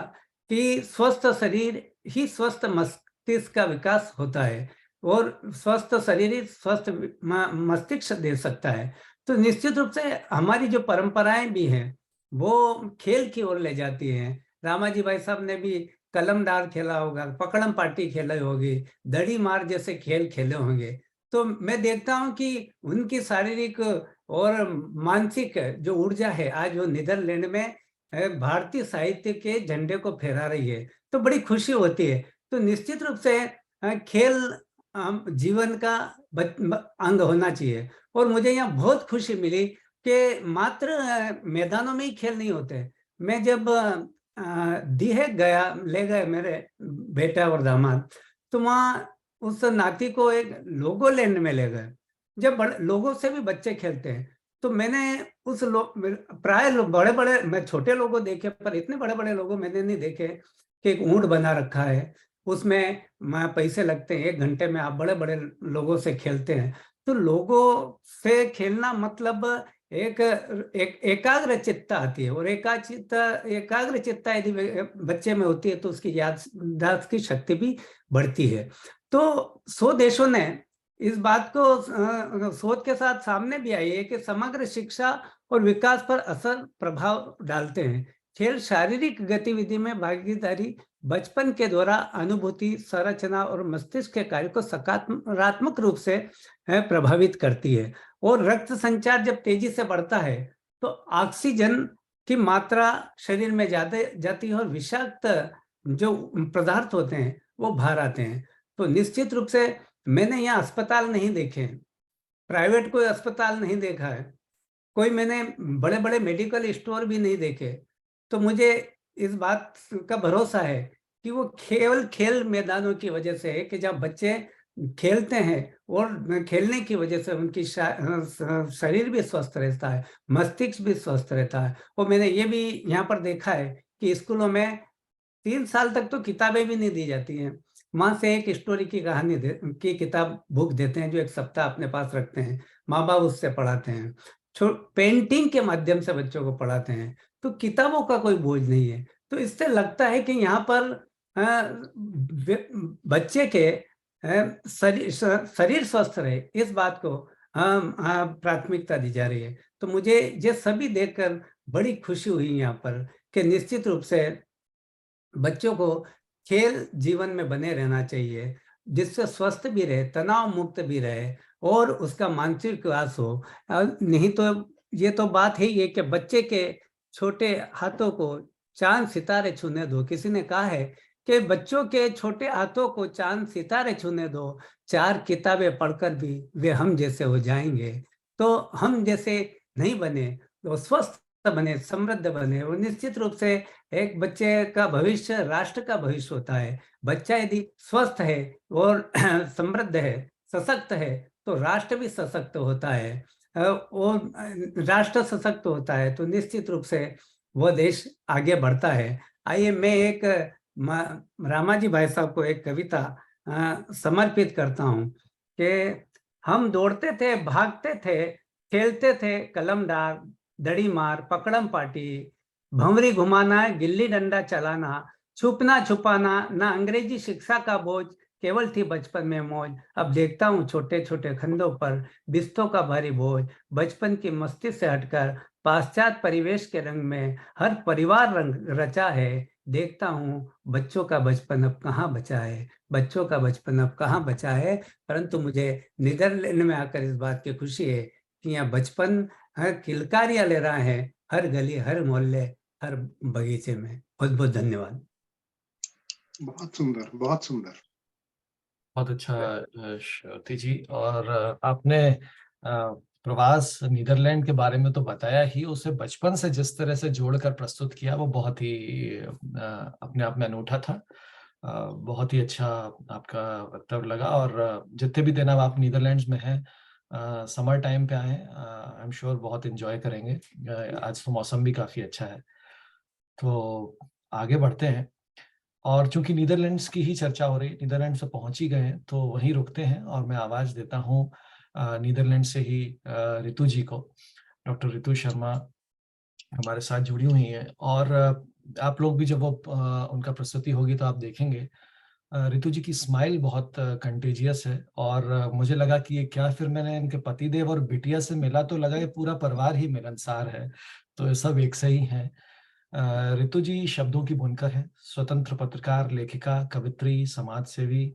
कि स्वस्थ शरीर ही स्वस्थ मस्तिष्क का विकास होता है, और स्वस्थ शरीर ही स्वस्थ मस्तिष्क दे सकता है। तो निश्चित रूप से हमारी जो परंपराएं भी हैं वो खेल की ओर ले जाती हैं। रामाजी भाई साहब ने भी कलम डार खेला होगा, पकड़म पार्टी खेले होगी, दड़ी मार जैसे खेल खेले होंगे। तो मैं देखता हूं कि उनकी शारीरिक और मानसिक जो ऊर्जा है आज वो नीदरलैंड में भारतीय साहित्य के झंडे को फहरा रही है, तो बड़ी खुशी होती है। तो निश्चित रूप से खेल जीवन का अंग होना चाहिए। और मुझे यहाँ बहुत खुशी मिली कि मात्र मैदानों में ही खेल नहीं होते। मैं जब दीहे ले गए मेरे बेटा और दामाद, तो वहाँ उस नाती को एक लोगो लैंड में ले गए। जब लोगों से भी बच्चे खेलते हैं, तो मैंने उस प्राय बड़े बड़े, मैं छोटे लोगों देखे, पर इतने बड़े बड़े लोगों मैंने नहीं देखे कि एक ऊंट बना रखा है, उसमें पैसे लगते हैं, 1 घंटे में आप बड़े बड़े लोगों से खेलते हैं। तो लोगों से खेलना मतलब एक एकाग्र चित्ता आती है, और एकाग्र चित्ता यदि बच्चे में होती है तो उसकी याददाश्त की शक्ति भी बढ़ती है। तो 100 देशों ने इस बात को शोध के साथ सामने भी आई है कि समग्र शिक्षा और विकास पर असर प्रभाव डालते हैं। खेल शारीरिक गतिविधि में भागीदारी बचपन के द्वारा अनुभूति, संरचना और मस्तिष्क के कार्य को सकारात्मक रूप से प्रभावित करती है। और रक्त संचार जब तेजी से बढ़ता है तो ऑक्सीजन की मात्रा शरीर में ज्यादा जाती है, और विषाक्त जो पदार्थ होते हैं वो बाहर आते हैं। तो निश्चित रूप से मैंने यहाँ अस्पताल नहीं देखे, प्राइवेट कोई अस्पताल नहीं देखा है, कोई मैंने बड़े बड़े मेडिकल स्टोर भी नहीं देखे। तो मुझे इस बात का भरोसा है कि वो केवल खेल मैदानों की वजह से है कि जब बच्चे खेलते हैं और खेलने की वजह से उनकी शरीर भी स्वस्थ रहता है, मस्तिष्क भी स्वस्थ रहता है। और मैंने ये भी यहाँ पर देखा है कि स्कूलों में 3 साल तक तो किताबें भी नहीं दी जाती हैं, वहां से एक स्टोरी की कहानी की किताब बुक देते हैं जो 1 सप्ताह अपने पास रखते हैं, माँ बाप उससे पढ़ाते हैं, पेंटिंग के माध्यम से बच्चों को पढ़ाते हैं। तो किताबों का कोई बोझ नहीं है। तो इससे लगता है कि यहाँ पर बच्चे के शरीर स्वस्थ रहे, इस बात को प्राथमिकता दी जा रही है। तो मुझे ये सभी देखकर बड़ी खुशी हुई यहाँ पर कि निश्चित रूप से बच्चों को खेल जीवन में बने रहना चाहिए, जिससे स्वस्थ भी रहे, तनाव मुक्त भी रहे और उसका मानसिक विकास हो। नहीं तो ये तो बात है कि बच्चे के छोटे हाथों को चांद सितारे छूने दो। किसी ने कहा है कि बच्चों के छोटे हाथों को चांद सितारे छूने दो, 4 किताबें पढ़कर भी वे हम जैसे हो जाएंगे। तो हम जैसे नहीं बने तो स्वस्थ बने, समृद्ध बने। और निश्चित रूप से एक बच्चे का भविष्य राष्ट्र का भविष्य होता है। बच्चा यदि स्वस्थ है और समृद्ध है, सशक्त है, तो राष्ट्र भी सशक्त होता है। और राष्ट्र सशक्त होता है तो निश्चित रूप से वह देश आगे बढ़ता है। आइए मैं एक रामाजी भाई साहब को एक कविता समर्पित करता हूँ कि हम दौड़ते थे, भागते थे, खेलते थे कलम डार, दड़ी मार, पकड़म पाटी, भंवरी घुमाना, गिल्ली डंडा चलाना, छुपना छुपाना, ना अंग्रेजी शिक्षा का बोझ, केवल थी बचपन में मौज। अब देखता हूँ छोटे छोटे खंडों पर बिस्तों का भारी बोझ, बचपन की मस्ती से हटकर पाश्चात्य परिवेश के रंग में हर परिवार रंग रचा है। देखता हूँ बच्चों का बचपन अब कहाँ बचा है, बच्चों का बचपन अब कहाँ बचा है। परंतु मुझे नीदरलैंड में आकर इस बात की खुशी है कि यहाँ बचपन किलकारियां ले रहा है, हर गली, हर मोहल्ले, हर बगीचे में। बहुत बहुत धन्यवाद। बहुत सुंदर, बहुत सुंदर। बहुत अच्छा श्रुति जी। और आपने प्रवास नीदरलैंड के बारे में तो बताया ही, उसे बचपन से जिस तरह से जोड़कर प्रस्तुत किया वो बहुत ही अपने आप में अनूठा था। बहुत ही अच्छा आपका वक्तव्य लगा। और जितने भी दिन अब आप नीदरलैंड्स में हैं, समर टाइम पे आए, आई एम श्योर बहुत एंजॉय करेंगे। आज तो मौसम भी काफ़ी अच्छा है। तो आगे बढ़ते हैं, और चूंकि नीदरलैंड्स की ही चर्चा हो रही, नीदरलैंड्स से पहुंच ही गए हैं तो वहीं रुकते हैं, और मैं आवाज़ देता हूँ नीदरलैंड से ही रितु जी को। डॉक्टर रितु शर्मा हमारे साथ जुड़ी हुई हैं, और आप लोग भी जब वो उनका प्रस्तुति होगी तो आप देखेंगे रितु जी की स्माइल बहुत कंटेजियस है। और मुझे लगा कि ये क्या, फिर मैंने इनके पतिदेव और बिटिया से मिला तो लगा ये पूरा परिवार ही मिलनसार है, तो ये सब एक से ही है। रितु जी शब्दों की बुनकर है, स्वतंत्र पत्रकार, लेखिका, कवित्री, समाज सेवी,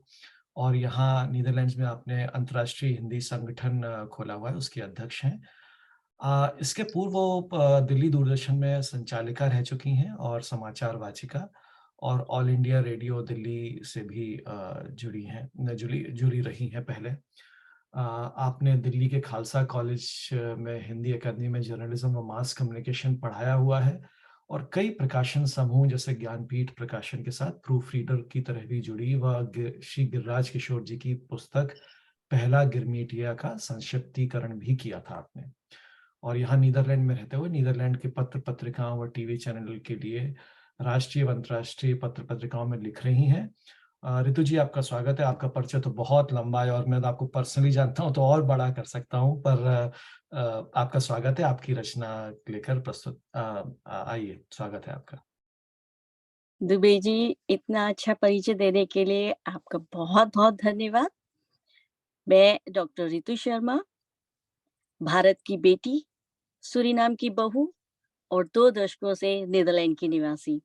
और यहाँ नीदरलैंड्स में आपने अंतर्राष्ट्रीय हिंदी संगठन खोला हुआ है, उसके अध्यक्ष हैं। इसके पूर्व वो दिल्ली दूरदर्शन में संचालिका रह चुकी हैं और समाचार वाचिका, और ऑल इंडिया रेडियो दिल्ली से भी जुड़ी रही हैं पहले। आपने दिल्ली के खालसा कॉलेज में हिंदी अकादमी में जर्नलिज्म और मास कम्युनिकेशन पढ़ाया हुआ है, और कई प्रकाशन समूह जैसे ज्ञानपीठ प्रकाशन के साथ प्रूफ रीडर की तरह भी जुड़ी। वह श्री गिरिराज किशोर जी की पुस्तक पहला गिरमिटिया का संक्षिप्तीकरण भी किया था आपने। और यहाँ नीदरलैंड में रहते हुए नीदरलैंड के पत्र पत्रिकाओं व टीवी चैनल के लिए राष्ट्रीय व अंतर्राष्ट्रीय पत्र पत्रिकाओं में लिख रही हैं। रितु जी, आपका स्वागत है। आपका परिचय तो बहुत लंबा है, और मैं तो आपको पर्सनली जानता हूँ तो और बड़ा कर सकता हूँ, पर आपका स्वागत है। आपकी रचना लेकर प्रस्तुत आइए, स्वागत है आपका। दुबे जी, इतना अच्छा परिचय देने के लिए आपका बहुत बहुत धन्यवाद। मैं डॉक्टर रितु शर्मा, भारत की बेटी, सूरीनाम की बहू और 2 दशकों से नीदरलैंड की निवासी।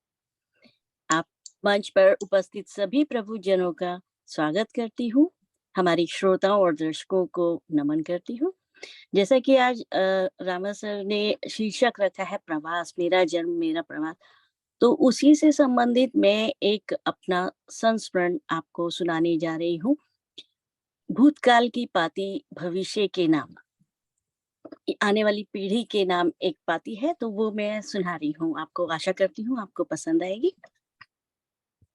आप मंच पर उपस्थित सभी प्रभुजनों का स्वागत करती हूँ। हमारी श्रोताओं और दर्शकों को नमन करती हूँ। जैसा कि आज रामा सर ने शीर्षक रखा है प्रवास, मेरा जन्म मेरा प्रवास, तो उसी से संबंधित मैं एक अपना संस्मरण आपको सुनाने जा रही हूँ। भूतकाल की पाती भविष्य के नाम, आने वाली पीढ़ी के नाम एक पाती है, तो वो मैं सुना रही हूँ आपको। आशा करती हूँ आपको पसंद आएगी।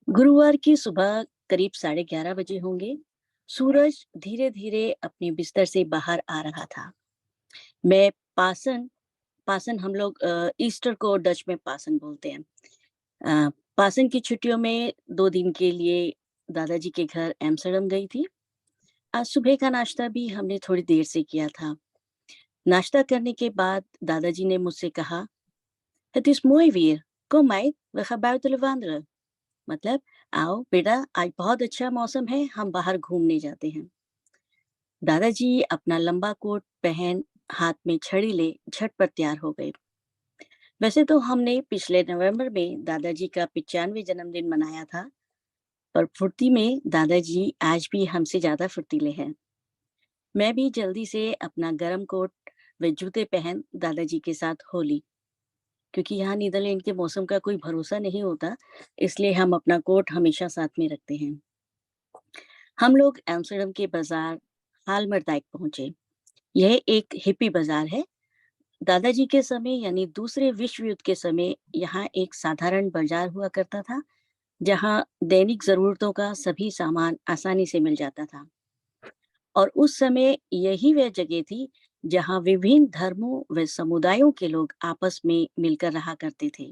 गुरुवार की सुबह करीब 11:30 बजे होंगे। सूरज धीरे धीरे अपने बिस्तर से बाहर आ रहा था। मैं पासन हम लोग ईस्टर को डच में पासन बोलते हैं। पासन की छुट्टियों में 2 दिन के लिए दादाजी के घर एम्स्टर्डम गई थी। आज सुबह का नाश्ता भी हमने थोड़ी देर से किया था। नाश्ता करने के बाद दादाजी ने मुझसे कहा, "Het is mooi weer. Kom meid, we gaan buiten wandelen." मतलब, आओ बेटा, आज बहुत अच्छा मौसम है, हम बाहर घूमने जाते हैं। दादाजी अपना लंबा कोट पहन हाथ में छड़ी ले झटपट तैयार हो गए। वैसे तो हमने पिछले नवंबर में दादाजी का 95 जन्मदिन मनाया था, पर फुर्ती में दादाजी आज भी हमसे ज्यादा फुर्तीले हैं। मैं भी जल्दी से अपना गर्म कोट व जूते पहन दादाजी के साथ हो ली। क्योंकि यहाँ नीदरलैंड के मौसम का कोई भरोसा नहीं होता, इसलिए हम अपना कोट हमेशा साथ में रखते हैं। हम लोग एम्स्टर्डम के बाजार हालमरडाइक पहुंचे। यह एक हिप्पी बाजार है। दादाजी के समय यानी दूसरे विश्व युद्ध के समय यहाँ एक साधारण बाजार हुआ करता था, जहाँ दैनिक जरूरतों का सभी सामान आसानी से मिल जाता था। और उस समय यही वह जगह थी जहाँ विभिन्न धर्मों व समुदायों के लोग आपस में मिलकर रहा करते थे।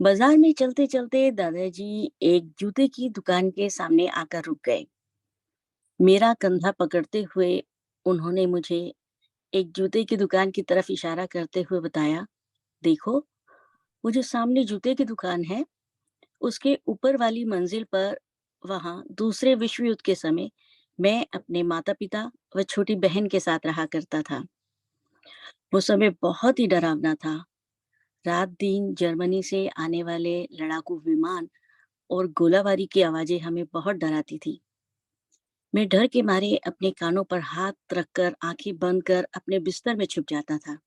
बाजार में चलते चलते दादाजी एक जूते की दुकान के सामने आकर रुक गए। मेरा कंधा पकड़ते हुए उन्होंने मुझे एक जूते की दुकान की तरफ इशारा करते हुए बताया, "देखो, वो जो सामने जूते की दुकान है, उसके ऊपर वाली मंजिल पर वहां दूसरे विश्व युद्ध के समय मैं अपने माता पिता व छोटी बहन के साथ रहा करता था। वो समय बहुत ही डरावना था। रात दिन जर्मनी से आने वाले लड़ाकू विमान और गोलाबारी की आवाजें हमें बहुत डराती थी। मैं डर के मारे अपने कानों पर हाथ रखकर आंखें बंद कर अपने बिस्तर में छुप जाता था।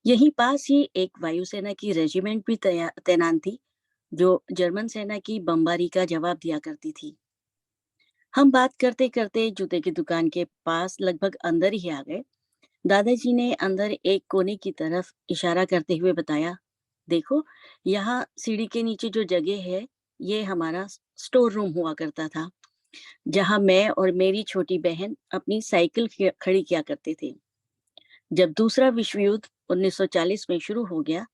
यहीं पास ही एक वायुसेना की रेजिमेंट भी तैनात थी, जो जर्मन सेना की बमबारी का जवाब दिया करती थी। हम बात करते करते जूते की दुकान के पास लगभग अंदर ही आ गए। दादाजी ने अंदर एक कोने की तरफ इशारा करते हुए बताया, देखो, यहाँ सीढ़ी के नीचे जो जगह है, ये हमारा स्टोर रूम हुआ करता था, जहाँ मैं और मेरी छोटी बहन अपनी साइकिल खड़ी किया करते थे। जब दूसरा विश्व युद्ध 1940 में शुरू हो गया,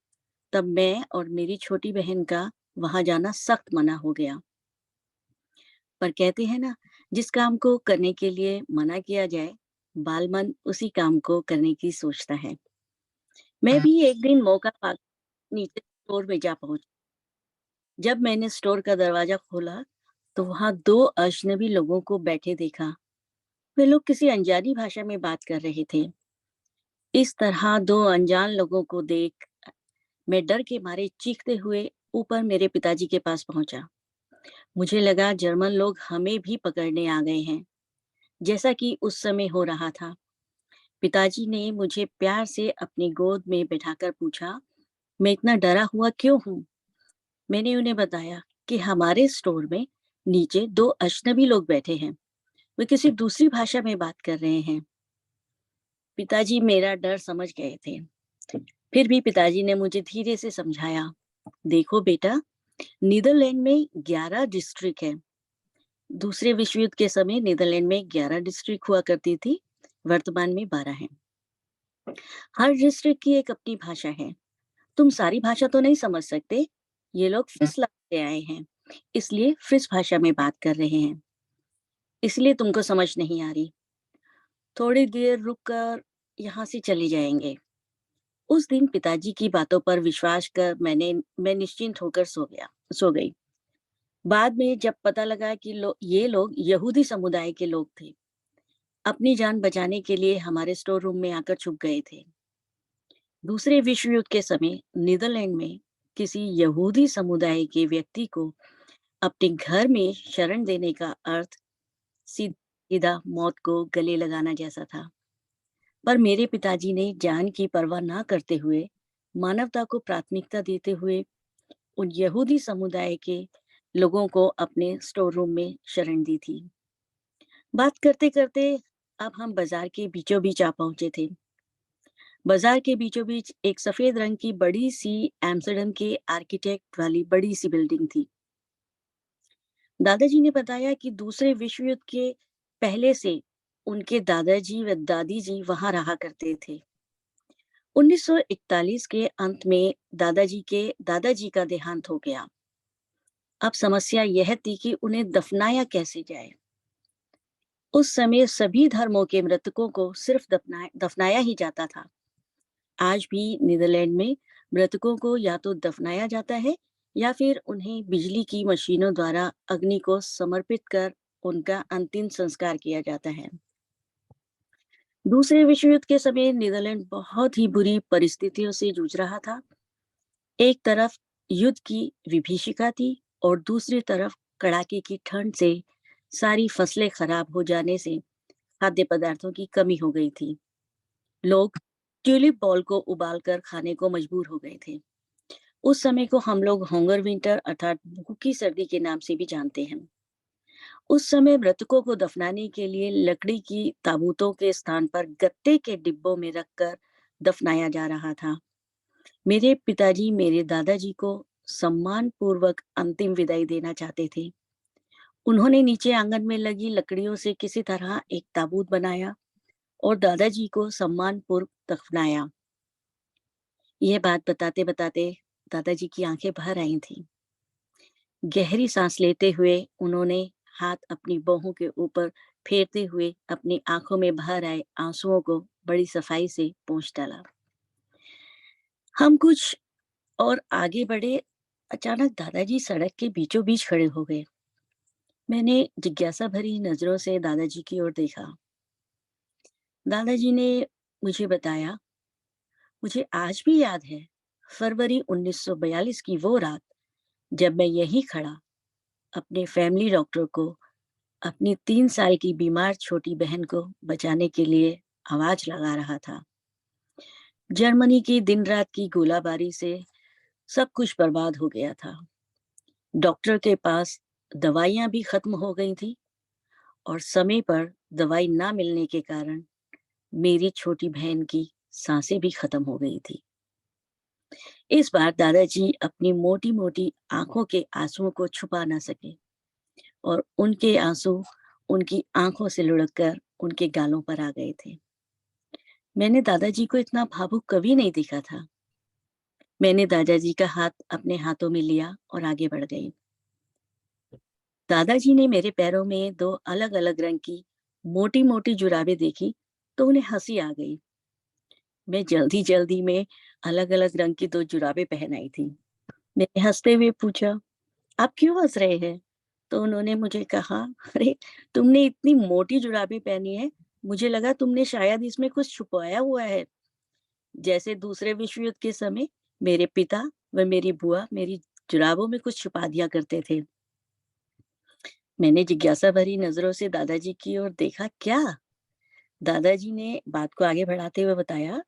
तब मैं और मेरी छोटी बहन का वहां जाना सख्त मना हो गया। पर कहते हैं ना, जिस काम को करने के लिए मना किया जाए, बाल मन उसी काम को करने की सोचता है। मैं भी एक दिन मौका पा नीचे स्टोर में जा पहुंची। जब मैंने स्टोर का दरवाजा खोला, तो वहां 2 अजनबी लोगों को बैठे देखा। वे लोग किसी अनजानी भाषा में बात कर रहे थे। इस तरह 2 अनजान लोगों को देख मैं डर के मारे चीखते हुए ऊपर मेरे पिताजी के पास पहुंचा। मुझे लगा जर्मन लोग हमें भी पकड़ने आ गए हैं, जैसा कि उस समय हो रहा था। पिताजी ने मुझे प्यार से अपनी गोद में बैठाकर पूछा, मैं इतना डरा हुआ क्यों हूँ? मैंने उन्हें बताया कि हमारे स्टोर में नीचे 2 अजनबी लोग बैठे हैं। वे किसी दूसरी भाषा में बात कर रहे हैं। पिताजी मेरा डर समझ गए थे। फिर भी पिताजी ने मुझे धीरे से समझाया, देखो बेटा, नीदरलैंड में 11 डिस्ट्रिक्ट है। दूसरे विश्व युद्ध के समय नीदरलैंड में 11 डिस्ट्रिक्ट हुआ करती थी, वर्तमान में 12 है। हर डिस्ट्रिक्ट की एक अपनी भाषा है। तुम सारी भाषा तो नहीं समझ सकते। ये लोग फ्रिस से आए हैं, इसलिए फ्रिस भाषा में बात कर रहे हैं, इसलिए तुमको समझ नहीं आ रही। थोड़ी देर रुक कर यहाँ से चले जाएंगे। उस दिन पिताजी की बातों पर विश्वास कर मैं निश्चिंत होकर सो गई। बाद में जब पता लगा कि ये लोग यहूदी समुदाय के लोग थे, अपनी जान बचाने के लिए हमारे स्टोर रूम में आकर छुप गए थे। दूसरे विश्व युद्ध के समय नीदरलैंड में किसी यहूदी समुदाय के व्यक्ति को अपने घर में शरण देने का अर्थ सीधा मौत को गले लगाना जैसा था। पर मेरे पिताजी ने जान की परवाह ना करते हुए, मानवता को प्राथमिकता देते हुए उन यहूदी समुदाय के लोगों को अपने स्टोर रूम में शरण दी थी। बात करते करते अब हम बाजार के बीचों बीच आ पहुंचे थे। बाजार के बीचों बीच एक सफेद रंग की बड़ी सी एम्स्टर्डम के आर्किटेक्ट वाली बड़ी सी बिल्डिंग थी। दादाजी ने बताया कि दूसरे विश्व युद्ध के पहले से उनके दादाजी व दादी जी वहां रहा करते थे। 1941 के अंत में दादाजी का देहांत हो गया। अब समस्या यह थी कि उन्हें दफनाया कैसे जाए। उस समय सभी धर्मों के मृतकों को सिर्फ दफनाया ही जाता था। आज भी नीदरलैंड में मृतकों को या तो दफनाया जाता है या फिर उन्हें बिजली की मशीनों द्वारा अग्नि को समर्पित कर उनका अंतिम संस्कार किया जाता है। दूसरे विश्व युद्ध के समय नीदरलैंड बहुत ही बुरी परिस्थितियों से जूझ रहा था। एक तरफ युद्ध की विभीषिका थी और दूसरी तरफ कड़ाके की ठंड से सारी फसलें खराब हो जाने से खाद्य पदार्थों की कमी हो गई थी। लोग ट्यूलिप बॉल को उबालकर खाने को मजबूर हो गए थे। उस समय को हम लोग हंगर विंटर अर्थात भूखी सर्दी के नाम से भी जानते हैं। उस समय मृतकों को दफनाने के लिए लकड़ी की ताबूतों के स्थान पर गत्ते के डिब्बों में रखकर दफनाया जा रहा था। मेरे पिताजी मेरे दादाजी को सम्मान पूर्वक अंतिम विदाई देना चाहते थे। उन्होंने नीचे आंगन में लगी लकड़ियों से किसी तरह एक ताबूत बनाया और दादाजी को सम्मान पूर्वक दफनाया। यह बात बताते बताते दादाजी की आंखें भर आई थी। गहरी सांस लेते हुए उन्होंने हाथ अपनी बाहों के ऊपर फेरते हुए अपनी आंखों में भर आए आंसुओं को बड़ी सफाई से पोंछ डाला। हम कुछ और आगे बढ़े, अचानक दादाजी सड़क के बीचों बीच खड़े हो गए। मैंने जिज्ञासा भरी नजरों से दादाजी की ओर देखा। दादाजी ने मुझे बताया, मुझे आज भी याद है फरवरी 1942 की वो रात जब मैं यहीं खड़ा अपने फैमिली डॉक्टर को अपनी 3 साल की बीमार छोटी बहन को बचाने के लिए आवाज लगा रहा था। जर्मनी की दिन रात की गोलाबारी से सब कुछ बर्बाद हो गया था। डॉक्टर के पास दवाइयां भी खत्म हो गई थी और समय पर दवाई ना मिलने के कारण मेरी छोटी बहन की सांसें भी खत्म हो गई थी। इस बार दादाजी अपनी मोटी-मोटी आँखों के आँसुओं को छुपा ना सके और उनके आँसू उनकी आँखों से लुढ़क कर उनके गालों पर आ गए थे। मैंने दादाजी को इतना भावुक कभी नहीं देखा था। मैंने दादाजी का हाथ अपने हाथों में लिया और आगे बढ़ गई। दादाजी ने मेरे पैरों में 2 अलग-अलग रंग की मोटी-मोटी जुराबें देखी तो उन्हें हँसी आ गई। मैं जल्दी-जल्दी में अलग-अलग रंग की 2 जुराबें पहन आई थी। मैंने हँसते हुए पूछा, "आप क्यों हँस रहे हैं?" तो उन्होंने मुझे कहा, "अरे! तुमने इतनी मोटी जुराबें पहनी हैं, मुझे लगा तुमने शायद इसमें कुछ छुपाया हुआ है।" जैसे दूसरे विश्व युद्ध के समय मेरे पिता व मेरी बुआ मेरी जुराबों में कुछ छुपा दिया करते थे। मैंने जिज्ञासा भरी नजरों से दादाजी की ओर देखा, "क्या?" दादाजी ने बात को आगे बढ़ाते हुए बताया,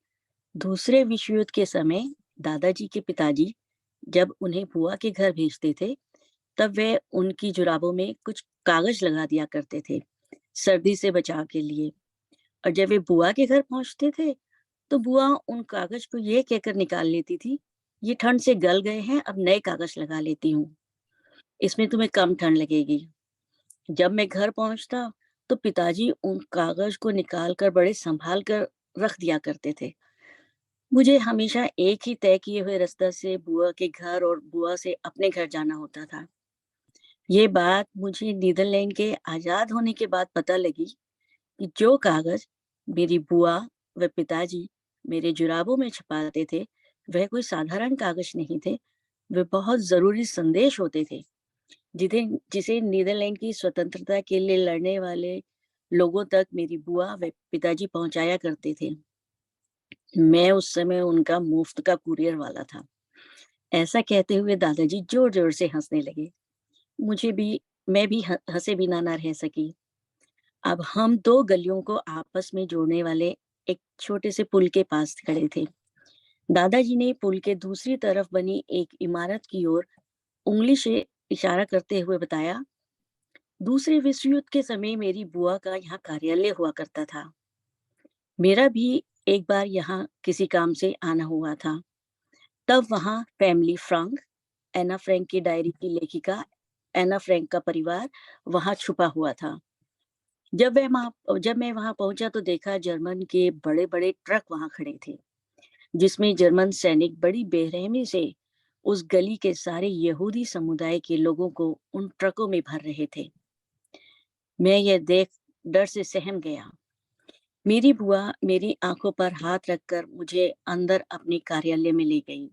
दूसरे विश्व युद्ध के समय दादाजी के पिताजी जब उन्हें बुआ के घर भेजते थे, तब वे उनकी जुराबों में कुछ कागज लगा दिया करते थे, सर्दी से बचाव के लिए। और जब वे बुआ के घर पहुंचते थे, तो बुआ उन कागज को ये कहकर निकाल लेती थी, "ये ठंड से गल गए हैं, अब नए कागज लगा लेती हूँ। इसमें तुम्हें कम ठंड लगेगी।" जब मैं घर पहुंचता, तो पिताजी उन कागज को निकाल कर बड़े संभाल कर रख दिया करते थे। मुझे हमेशा एक ही तय किए हुए रास्ते से बुआ के घर और बुआ से अपने घर जाना होता था। ये बात मुझे नीदरलैंड के आजाद होने के बाद पता लगी कि जो कागज मेरी बुआ व पिताजी मेरे जुराबों में छुपाते थे, वह कोई साधारण कागज नहीं थे, वे बहुत जरूरी संदेश होते थे, जिसे नीदरलैंड की स्वतंत्रता के लिए लड़ने वाले लोगों तक मेरी बुआ व पिताजी पहुंचाया करते थे। मैं उस समय उनका मुफ्त का कुरियर वाला था। ऐसा कहते हुए दादाजी जोर जोर से हंसने लगे। मुझे भी मैं भी हंसे बिना ना रह सकी। अब हम 2 गलियों को आपस में जोड़ने वाले एक छोटे से पुल के पास खड़े थे। दादाजी ने पुल के दूसरी तरफ बनी एक इमारत की ओर उंगली से इशारा करते हुए बताया, दूसरे विश्व युद्ध के समय मेरी बुआ का यहाँ कार्यालय हुआ करता था। मेरा भी एक बार यहाँ किसी काम से आना हुआ था। तब वहाँ फैमिली फ्रैंक, एना फ्रैंक की डायरी की लेखिका एना फ्रैंक का परिवार वहाँ छुपा हुआ था। जब मैं वहाँ पहुंचा तो देखा जर्मन के बड़े-बड़े ट्रक वहाँ खड़े थे, जिसमें जर्मन सैनिक बड़ी बेरहमी से उस गली के सारे यहूदी समुदाय के लोगों को उन ट्रकों में भर रहे थे। मैं यह देख डर से सहम गया। मेरी बुआ मेरी आंखों पर हाथ रखकर मुझे अंदर अपने कार्यालय में ले गई।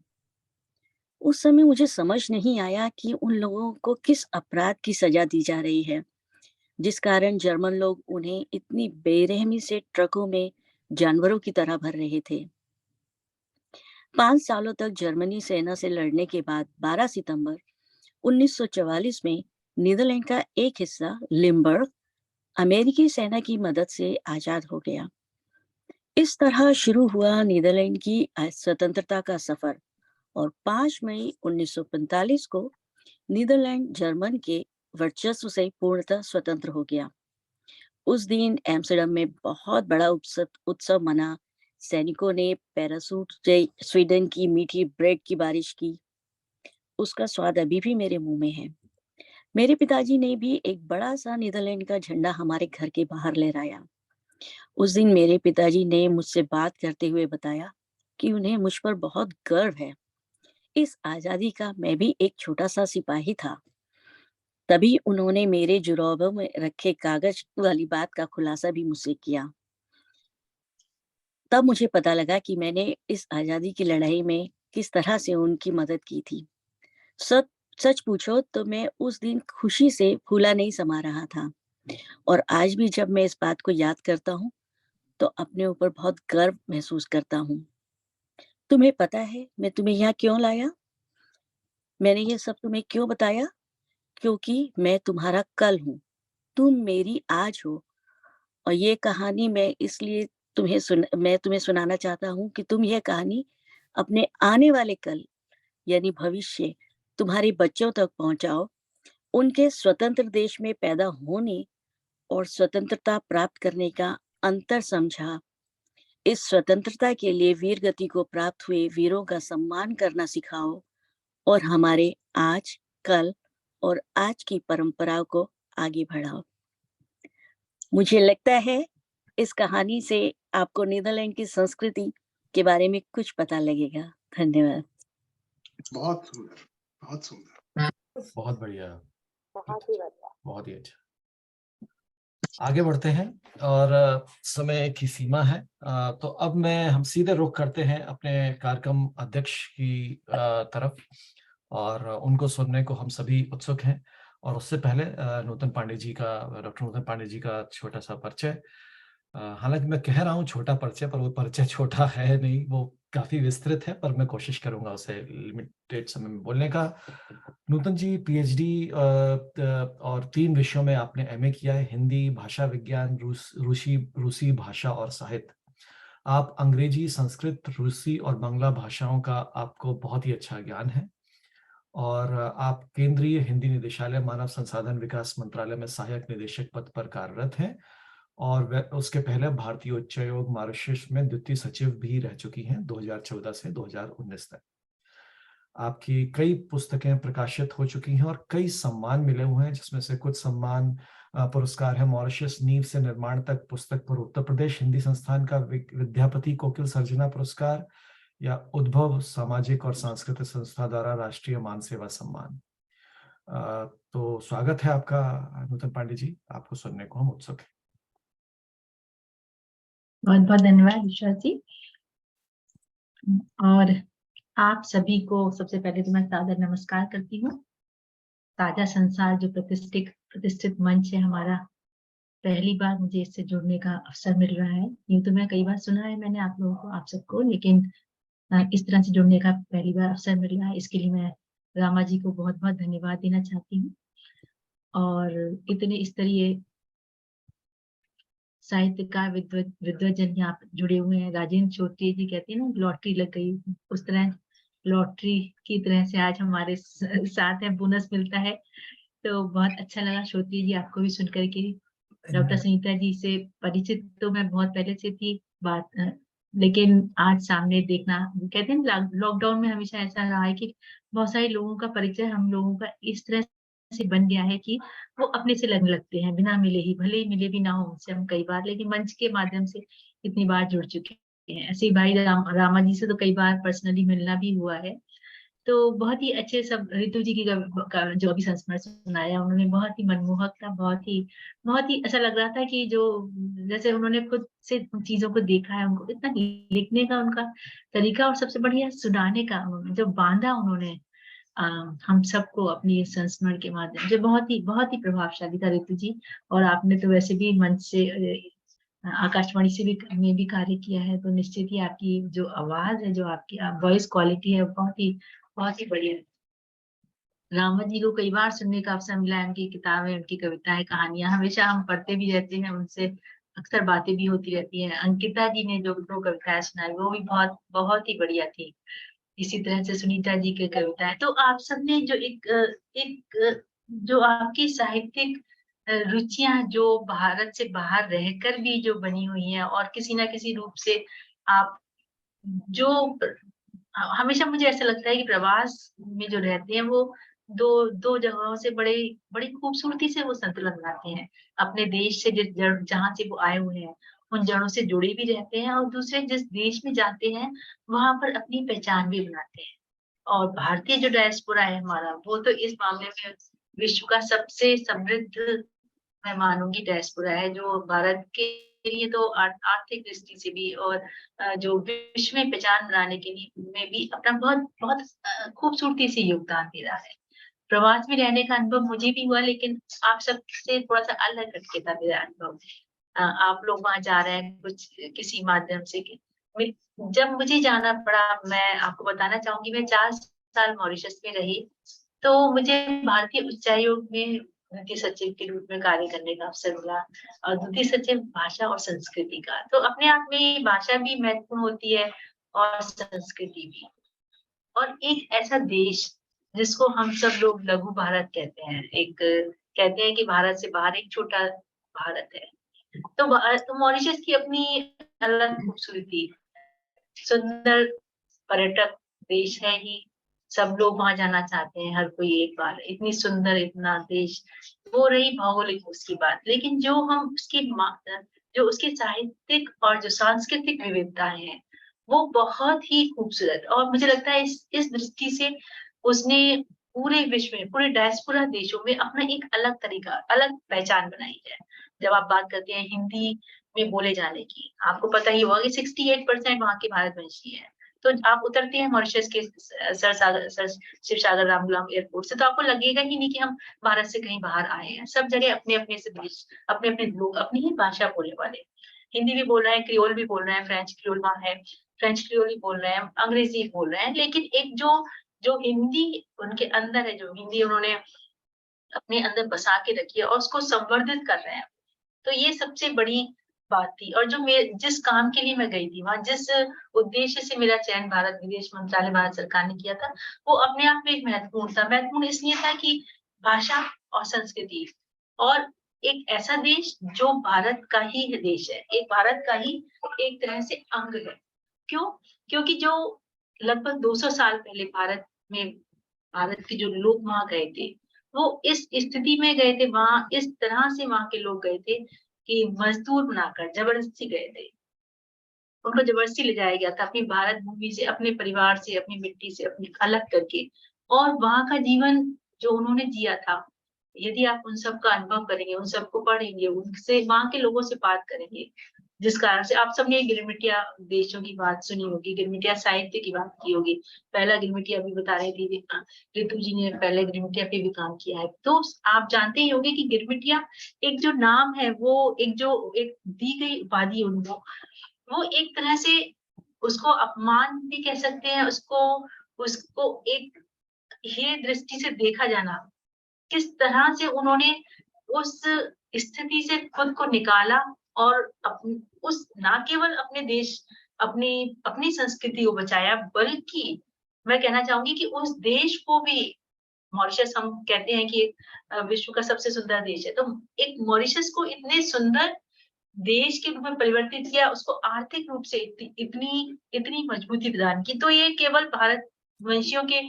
उस समय मुझे समझ नहीं आया कि उन लोगों को किस अपराध की सजा दी जा रही है, जिस कारण जर्मन लोग उन्हें इतनी बेरहमी से ट्रकों में जानवरों की तरह भर रहे थे। 5 सालों तक जर्मनी सेना से लड़ने के बाद 12 सितंबर 1944 में नीदरलैंड का एक हिस्सा लिम्बर्ग अमेरिकी सेना की मदद से आजाद हो गया। इस तरह शुरू हुआ नीदरलैंड की स्वतंत्रता का सफर और 5 मई 1945 को नीदरलैंड जर्मन के वर्चस्व से पूर्णतः स्वतंत्र हो गया। उस दिन एम्स्टर्डम में बहुत बड़ा उत्सव मना। सैनिकों ने पैरासूट से स्वीडन की मीठी ब्रेड की बारिश की। उसका स्वाद अभी भी मेरे मुंह में है। मेरे पिताजी ने भी एक बड़ा सा नीदरलैंड का झंडा हमारे घर के बाहर लहराया। उस दिन मेरे पिताजी ने मुझसे बात करते हुए बताया कि उन्हें मुझ पर बहुत गर्व है। इस आजादी का मैं भी एक छोटा सा सिपाही था। तभी उन्होंने मेरे जुराबों में रखे कागज वाली बात का खुलासा भी मुझसे किया। तब मुझे पता लगा कि मैंने इस आजादी की लड़ाई में किस तरह से उनकी मदद की थी। सच सच पूछो तो मैं उस दिन खुशी से फूला नहीं समा रहा था और आज भी जब मैं इस बात को याद करता हूँ तो अपने ऊपर बहुत गर्व महसूस करता हूँ। तुम्हें पता है मैं तुम्हें यहाँ क्यों लाया? मैंने ये सब तुम्हें क्यों बताया? क्योंकि मैं तुम्हारा कल हूँ, तुम मेरी आज हो। और ये कहानी मैं तुम्हें सुनाना चाहता हूँ कि तुम यह कहानी अपने आने वाले कल यानी भविष्य तुम्हारे बच्चों तक पहुंचाओ। उनके स्वतंत्र देश में पैदा होने और स्वतंत्रता प्राप्त करने का अंतर समझा इस स्वतंत्रता के लिए वीर गति को प्राप्त हुए वीरों का सम्मान करना सिखाओ और हमारे आज, कल और आज की परंपराओं को आगे बढ़ाओ। मुझे लगता है इस कहानी से आपको नीदरलैंड की संस्कृति के बारे में कुछ पता लगेगा। धन्यवाद। बहुत सुंदर, बहुत सुंदर। बहुत बढ़िया, बहुत ही बढ़िया। बहुत ही अच्छा। आगे बढ़ते हैं और समय की सीमा है, तो अब हम सीधे रुख करते हैं अपने कार्यक्रम अध्यक्ष की तरफ, और उनको सुनने को हम सभी उत्सुक हैं। और उससे पहले नूतन पांडे जी का, डॉक्टर नूतन पांडे जी का छोटा सा परिचय। हालांकि मैं कह रहा हूँ छोटा परिचय, पर वो परिचय छोटा है नहीं, वो काफी विस्तृत है, पर मैं कोशिश करूंगा उसे लिमिटेड समय में बोलने का। नूतन जी पीएचडी और 3 विषयों में आपने एमए किया है, हिंदी, भाषा विज्ञान, रूसी भाषा और साहित्य। आप अंग्रेजी, संस्कृत, रूसी और बांग्ला भाषाओं का आपको बहुत ही अच्छा ज्ञान है, और आप केंद्रीय हिंदी निदेशालय, मानव संसाधन विकास मंत्रालय में सहायक निदेशक पद पर कार्यरत हैं, और उसके पहले भारतीय उच्चायोग मॉरिशस में द्वितीय सचिव भी रह चुकी हैं 2014 से 2019 तक। आपकी कई पुस्तकें प्रकाशित हो चुकी हैं और कई सम्मान मिले हुए हैं, जिसमें से कुछ सम्मान पुरस्कार है मॉरिशस नींव से निर्माण तक पुस्तक पर उत्तर प्रदेश हिंदी संस्थान का विद्यापति कोकिल सर्जना पुरस्कार, या उद्भव सामाजिक और सांस्कृतिक संस्था द्वारा राष्ट्रीय मान सेवा सम्मान। तो स्वागत है आपका नूतन पांडे जी, आपको सुनने को हम उत्सुक हैं। बहुत बहुत धन्यवाद ईश्वर जी। और आप सभी को सबसे पहले तो मैं सादर नमस्कार करती हूँ। साझा संसार जो प्रतिष्ठित मंच है हमारा, पहली बार मुझे इससे जुड़ने का अवसर मिल रहा है। यूं तो मैं कई बार सुना है मैंने आप लोगों को, आप सबको, लेकिन इस तरह से जुड़ने का पहली बार अवसर मिल रहा है। इसके लिए मैं रामा जी को बहुत बहुत धन्यवाद देना चाहती हूँ। और इतने स्तरीय साहित्यकार विद्वजन यहाँ जुड़े हुए हैं। राजेंद्र छोटे जी कहते हैं ना, लॉटरी लग गई, उस तरह लॉटरी की तरह से आज हमारे साथ है, बोनस मिलता है। तो बहुत अच्छा लगा श्रोत्री जी आपको भी सुन करके। डॉक्टर सुनीता जी से परिचित तो मैं बहुत पहले से थी बात, लेकिन आज सामने देखना, कहते हैं लॉकडाउन में हमेशा ऐसा रहा है कि बहुत सारे लोगों का परिचय हम लोगों का इस तरह से बन गया है कि वो अपने से लगने लगते हैं, बिना मिले ही, भले ही मिले भी ना हो उनसे हम कई बार, लेकिन मंच के माध्यम से इतनी बार जुड़ चुके हैं। ऐसे ही भाई रामा जी से तो कई बार पर्सनली मिलना भी हुआ है। तो बहुत ही अच्छे सब, ऋतु जी की जो अभी संस्मरण सुनाया उन्होंने बहुत ही मनमोहक था, बहुत ही ऐसा लग रहा था कि जो जैसे उन्होंने खुद से चीजों को देखा है, उनको इतना लिखने का उनका तरीका, और सबसे बढ़िया सुनाने का जो बांधा उन्होंने हम सबको अपनी संस्मरण के माध्यम से, बहुत ही प्रभावशाली था ऋतु जी। और आपने तो वैसे भी मंच से आकाशवाणी से भी में भी कार्य किया है, तो निश्चित ही आपकी जो आवाज है, जो आपकी वॉइस क्वालिटी है, बहुत ही बढ़िया है। रामा जी को कई बार सुनने का अवसर मिला है, उनकी किताबें, उनकी कविताएं, कहानियां हमेशा हम पढ़ते भी रहते हैं, उनसे अक्सर बातें भी होती रहती हैं। अंकिता जी ने जो 2 कविताएं सुनाई वो भी बहुत ही बढ़िया थी। इसी तरह से सुनीता जी की कविताएं। तो आप सबने जो एक जो आपकी साहित्यिक रुचियां जो भारत से बाहर रहकर भी जो बनी हुई हैं, और किसी ना किसी रूप से आप जो हमेशा मुझे ऐसा लगता है कि प्रवास में जो रहते हैं वो दो जगहों से बड़ी खूबसूरती से वो संतुलन बनाते हैं। अपने देश से जिस जहाँ से वो आए हुए हैं उन जड़ों से जुड़े भी रहते हैं, और दूसरे जिस देश में जाते हैं वहां पर अपनी पहचान भी बनाते हैं। और भारतीय जो डायस्पोरा है हमारा, वो तो इस मामले में विश्व का सबसे समृद्ध मैं मानूंगी डायस्पोरा है, जो भारत के लिए तो आर्थिक दृष्टि से भी, और जो विश्व में पहचान बनाने के लिए में भी अपना बहुत खूबसूरती से योगदान दे रहा है। प्रवास में रहने का अनुभव मुझे भी हुआ, लेकिन आप सबसे थोड़ा सा अलग हटके था मेरा अनुभव। आप लोग वहां जा रहे हैं कुछ किसी माध्यम से, जब मुझे जाना पड़ा, मैं आपको बताना चाहूंगी, मैं 4 साल मॉरिशस में रही, तो मुझे भारतीय उच्चायोग में द्वितीय सचिव के रूप में कार्य करने का अवसर मिला, और द्वितीय सचिव भाषा और संस्कृति का। तो अपने आप में भाषा भी महत्वपूर्ण होती है और संस्कृति भी। और एक ऐसा देश जिसको हम सब लोग लघु भारत कहते हैं, एक कहते हैं कि भारत से बाहर एक छोटा भारत है, तो मॉरिशस की अपनी अलग खूबसूरती, सुंदर पर्यटक देश है ही, सब लोग वहां जाना चाहते हैं, हर कोई एक बार। इतनी सुंदर, इतना देश, वो रही भौगोलिक उसकी बात। लेकिन जो हम जो उसकी साहित्यिक और जो सांस्कृतिक विविधताएं हैं, वो बहुत ही खूबसूरत, और मुझे लगता है इस दृष्टि से उसने पूरे विश्व में, पूरे डायस्पोरा देशों में अपना एक अलग तरीका, अलग पहचान बनाई है। जब आप बात करते हैं हिंदी में बोले जाने की, आपको पता ही होगा कि 68% वहाँ के भारतवंशी हैं। तो आप उतरते हैं मॉरिशस के शिव सागर रामगुलाम एयरपोर्ट से, तो आपको लगेगा ही नहीं कि हम भारत से कहीं बाहर आए हैं। सब जगह अपने अपने से देश, अपने अपने लोग, अपनी ही भाषा बोलने वाले, हिंदी भी बोल रहे हैं, क्रियोल भी बोल रहे हैं, फ्रेंच क्रियोल वहाँ है, फ्रेंच क्रियोल भी बोल रहे हैं, अंग्रेजी बोल रहे हैं। लेकिन एक जो हिंदी उनके अंदर है, जो हिंदी उन्होंने अपने अंदर बसा के रखी है और उसको संवर्धित कर रहे हैं, तो ये सबसे बड़ी बात थी। और जो जिस काम के लिए मैं गई थी वहां, जिस उद्देश्य से मेरा चयन भारत विदेश मंत्रालय, भारत सरकार ने किया था, वो अपने आप में एक महत्वपूर्ण था। महत्वपूर्ण इसलिए था कि भाषा और संस्कृति, और एक ऐसा देश जो भारत का ही देश है, एक भारत का ही एक तरह से अंग है। क्यों? क्योंकि जो लगभग 200 साल पहले भारत के जो लोग वहां गए थे, वो इस स्थिति में गए थे, वहां इस तरह से वहां के लोग गए थे कि मजदूर बनाकर जबरदस्ती गए थे। उनको जबरदस्ती ले जाया गया था अपनी भारत भूमि से, अपने परिवार से, अपनी मिट्टी से, अपने अलग करके। और वहां का जीवन जो उन्होंने जिया था, यदि आप उन सब का अनुभव करेंगे, उन सबको पढ़ेंगे, उनसे, वहां के लोगों से बात करेंगे, जिस कारण से आप सबने गिरमिटिया देशों की बात सुनी होगी, गिरमिटिया साहित्य की बात की होगी। पहला गिरमिटिया भी बता रही थी रितु जी ने, पहले गिरमिटिया पे भी काम किया है। तो आप जानते ही होंगे कि गिरमिटिया एक जो नाम है, वो एक दी गई उपाधि उनको, वो एक तरह से उसको अपमान भी कह सकते हैं, उसको एक हे दृष्टि से देखा जाना, किस तरह से उन्होंने उस स्थिति से खुद को निकाला, और उस ना केवल अपने देश, अपनी अपनी संस्कृति को बचाया, बल्कि मैं कहना चाहूंगी कि उस देश को भी, मॉरिशस हम कहते हैं कि विश्व का सबसे सुंदर देश है, तो एक मॉरिशस को इतने सुंदर देश के रूप में परिवर्तित किया, उसको आर्थिक रूप से इतनी मजबूती प्रदान की। तो ये केवल भारत वंशियों के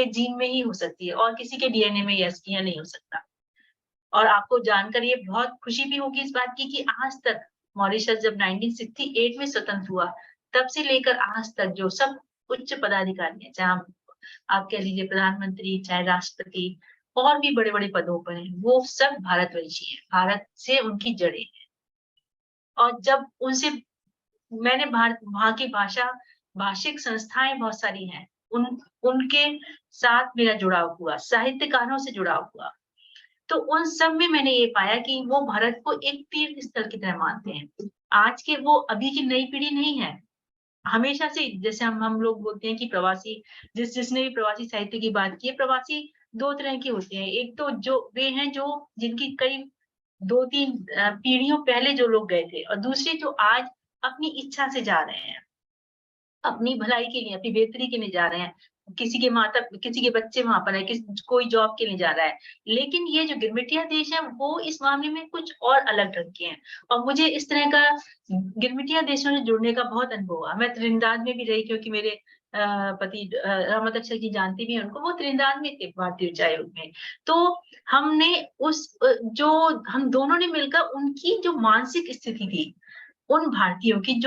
जीन में ही हो सकती है, और किसी के डीएनए में यह नहीं हो सकता। और आपको जानकर ये बहुत खुशी भी होगी इस बात की कि आज तक मॉरिशस जब 1968 में स्वतंत्र हुआ, तब से लेकर आज तक जो सब उच्च पदाधिकारी हैं, चाहे आप कह लीजिए प्रधानमंत्री, चाहे राष्ट्रपति, और भी बड़े बड़े पदों पर हैं, वो सब भारतवंशी हैं, भारत से उनकी जड़ें हैं। और जब उनसे मैंने वहाँ की भाषिक संस्थाएं बहुत सारी हैं, उनके साथ मेरा जुड़ाव हुआ, साहित्यकारों से जुड़ाव हुआ। तो उन सब में मैंने ये पाया कि वो भारत को एक तीर्थ स्थल की तरह मानते हैं। आज के वो अभी की नई पीढ़ी नहीं है, हमेशा से, जैसे हम लोग बोलते हैं कि प्रवासी, जिसने भी प्रवासी साहित्य की बात की है, प्रवासी 2 तरह के होते हैं। एक तो जो वे हैं जो जिनकी कई 2-3 पीढ़ियों पहले जो लोग गए थे, और दूसरे जो आज अपनी इच्छा से जा रहे हैं, अपनी भलाई के लिए, अपनी बेहतरी के लिए जा रहे हैं। किसी के बच्चे वहां पर है, कोई जॉब के लिए जा रहा है। लेकिन ये जो गिरमिटिया देश है, वो इस मामले में कुछ और अलग ढंग के हैं, और मुझे इस तरह का गिरमिटिया देशों से जुड़ने का बहुत अनुभव हुआ। मैं त्रिनिदाद में भी रही, क्योंकि मेरे पति रहमत अख्तर जी जानती भी हैं उनको, वो त्रिनिदाद में थे भारतीय उच्चायोग में। तो हमने जो हम दोनों ने मिलकर उनकी जो मानसिक स्थिति थी, उन भारतीयों की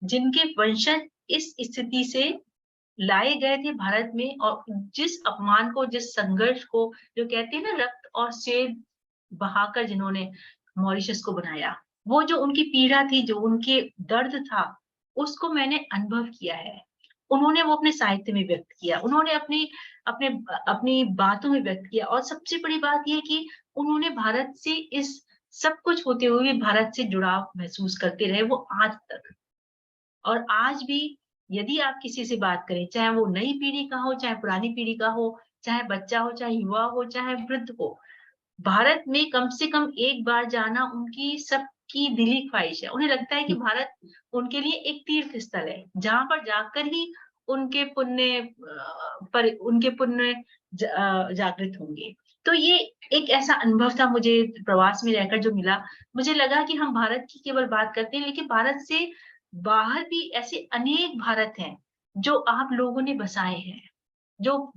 जिनके वंशज इस स्थिति से लाए गए थे भारत में, और जिस अपमान को, जिस संघर्ष को, जो कहते हैं ना, रक्त और स्वेद बहाकर जिन्होंने मॉरिशस को बनाया, वो जो उनकी पीड़ा थी, जो उनके दर्द था, उसको मैंने अनुभव किया है। उन्होंने वो अपने साहित्य में व्यक्त किया, उन्होंने अपनी बातों में व्यक्त किया। और सबसे बड़ी बात यह कि उन्होंने भारत से, इस सब कुछ होते हुए भी भारत से जुड़ाव महसूस करते रहे, वो आज तक। और आज भी यदि आप किसी से बात करें, चाहे वो नई पीढ़ी का हो, चाहे पुरानी पीढ़ी का हो, चाहे बच्चा हो, चाहे युवा हो, चाहे वृद्ध हो, भारत में कम से कम एक बार जाना उनकी सबकी दिली ख्वाहिश है। उन्हें लगता है कि भारत उनके लिए एक तीर्थ स्थल है, जहां पर जाकर ही उनके पुण्य जागृत होंगे। तो ये एक ऐसा अनुभव था मुझे प्रवास में रहकर जो मिला। मुझे लगा कि हम भारत की केवल बात करते हैं, लेकिन भारत से बाहर भी ऐसे अनेक भारत हैं जो आप लोगों ने बसाए हैं, जो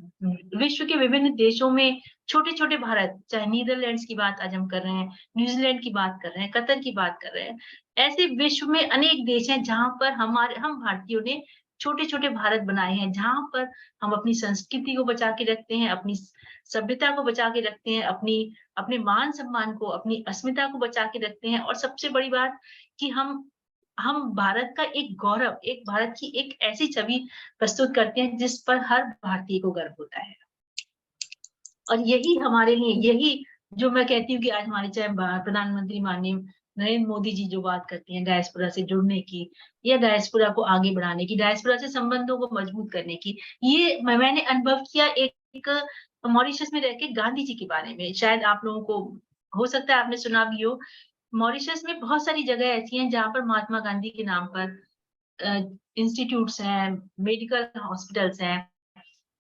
विश्व के विभिन्न देशों में छोटे-छोटे भारत, चाहे नीदरलैंड्स की बात आज हम कर रहे हैं, न्यूजीलैंड की बात कर रहे हैं, कतर की बात कर रहे हैं। ऐसे विश्व में अनेक देश हैं जहाँ पर हम भारतीयों ने छोटे-छोटे भारत बनाए हैं, जहाँ पर हम अपनी संस्कृति को बचा के रखते हैं, अपनी सभ्यता को बचा के रखते हैं, अपने मान-सम्मान को, अपनी अस्मिता को बचा के रखते हैं, और सबसे बड़ी बात कि हम भारत का एक गौरव, एक भारत की एक ऐसी छवि प्रस्तुत करते हैं जिस पर हर भारतीय को गर्व होता है। और यही हमारे लिए, यही जो मैं कहती हूँ कि आज हमारे चाहे प्रधानमंत्री माननीय नरेंद्र मोदी जी जो बात करती हैं डायस्पोरा से जुड़ने की, या डायस्पोरा को आगे बढ़ाने की, डायस्पोरा से संबंधों को मजबूत करने की, ये मैंने अनुभव किया एक मॉरिशस में रह के गांधी जी के बारे में। शायद आप लोगों को हो सकता है आपने सुना भी हो। मॉरिशस में बहुत सारी जगह ऐसी हैं जहाँ पर महात्मा गांधी के नाम पर इंस्टीट्यूट्स हैं, मेडिकल हॉस्पिटल्स हैं,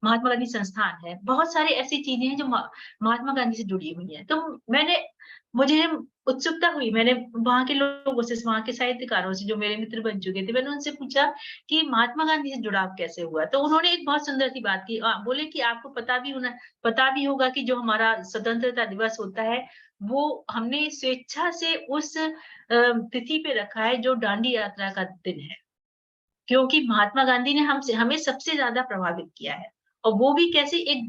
महात्मा गांधी संस्थान है, बहुत सारी ऐसी चीजें हैं जो महात्मा गांधी से जुड़ी हुई हैं। तो मुझे उत्सुकता हुई, मैंने वहाँ के लोगों से, वहाँ के साहित्यकारों से जो मेरे मित्र बन चुके थे, मैंने उनसे पूछा कि महात्मा गांधी से जुड़ाव कैसे हुआ? तो उन्होंने एक बहुत सुंदर सी बात की, बोले कि आपको पता भी होगा कि जो हमारा स्वतंत्रता दिवस होता है, वो हमने स्वेच्छा से उस तिथि पे रखा है जो दांडी यात्रा का दिन है, क्योंकि महात्मा गांधी ने हमें सबसे ज्यादा प्रभावित किया है। और वो भी कैसे, एक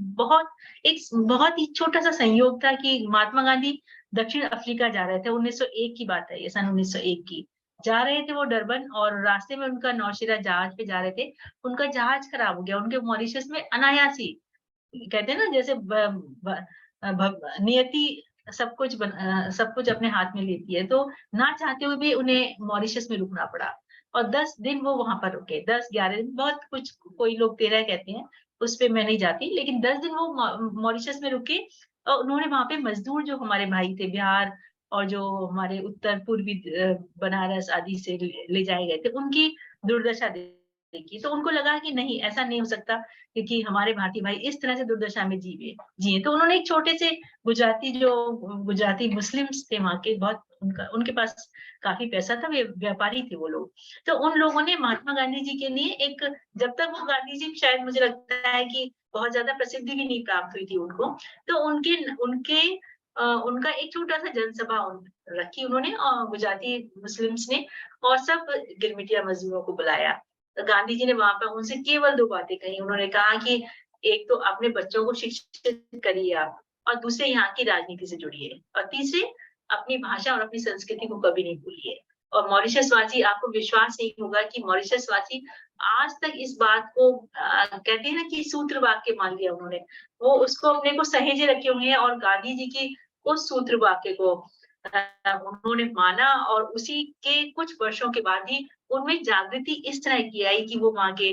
बहुत ही छोटा सा संयोग था कि महात्मा गांधी दक्षिण अफ्रीका जा रहे थे, 1901 की बात है ये, सन 1901 की। जा रहे थे वो डरबन, और रास्ते में उनका नौशेरा जहाज पे जा रहे थे, उनका जहाज खराब हो गया। उनके मॉरिशस में अनायास ही, कहते हैं ना जैसे नियति सब कुछ अपने हाथ में लेती है, तो ना चाहते हुए भी उन्हें मॉरिशस में रुकना पड़ा, और 10 दिन वो वहां पर रुके, 10-11 दिन, बहुत कुछ, कोई लोग 13 कहते हैं, उस पे मैं नहीं जाती, लेकिन 10 दिन वो मॉरिशस में रुके। और उन्होंने वहां पे मजदूर जो हमारे भाई थे बिहार और जो हमारे उत्तर पूर्वी बनारस आदि से ले जाए गए थे, उनकी दुर्दशा देखी। तो उनको लगा कि नहीं, ऐसा नहीं हो सकता क्योंकि हमारे भारतीय भाई इस तरह से दुर्दशा में जिए। तो उन्होंने एक छोटे से गुजराती मुस्लिम्स थे वहाँ के, बहुत उनके पास काफी पैसा था, वे व्यापारी थे वो लोग। तो उन लोगों ने महात्मा गांधी जी के लिए एक, जब तक वो गांधी जी शायद मुझे लगता है कि बहुत ज्यादा प्रसिद्धि भी नहीं प्राप्त हुई थी उनको, तो उनका एक छोटा सा जनसभा रखी उन्होंने, और गुजराती मुस्लिम्स ने, और सब गिरमिटिया मजदूरों को बुलाया। तो गांधी जी ने वहां पर उनसे केवल 2 बातें कही। उन्होंने कहा कि एक तो अपने बच्चों को शिक्षित करिए आप, और दूसरे यहाँ की राजनीति से जुड़िए, और तीसरे अपनी भाषा और अपनी संस्कृति को कभी नहीं भूलिए। और मॉरिशस वासी, आपको विश्वास नहीं होगा कि मॉरिशस वासी आज तक इस बात को कहते हैं ना कि सूत्र वाक्य मान लिया उन्होंने, वो उसको अपने को सहेजे रखे हुए हैं, और गांधी जी की उस सूत्र वाक्य को उन्होंने माना, और उसी के कुछ वर्षों के बाद ही उनमें जागृति इस तरह की आई कि वो वहाँ के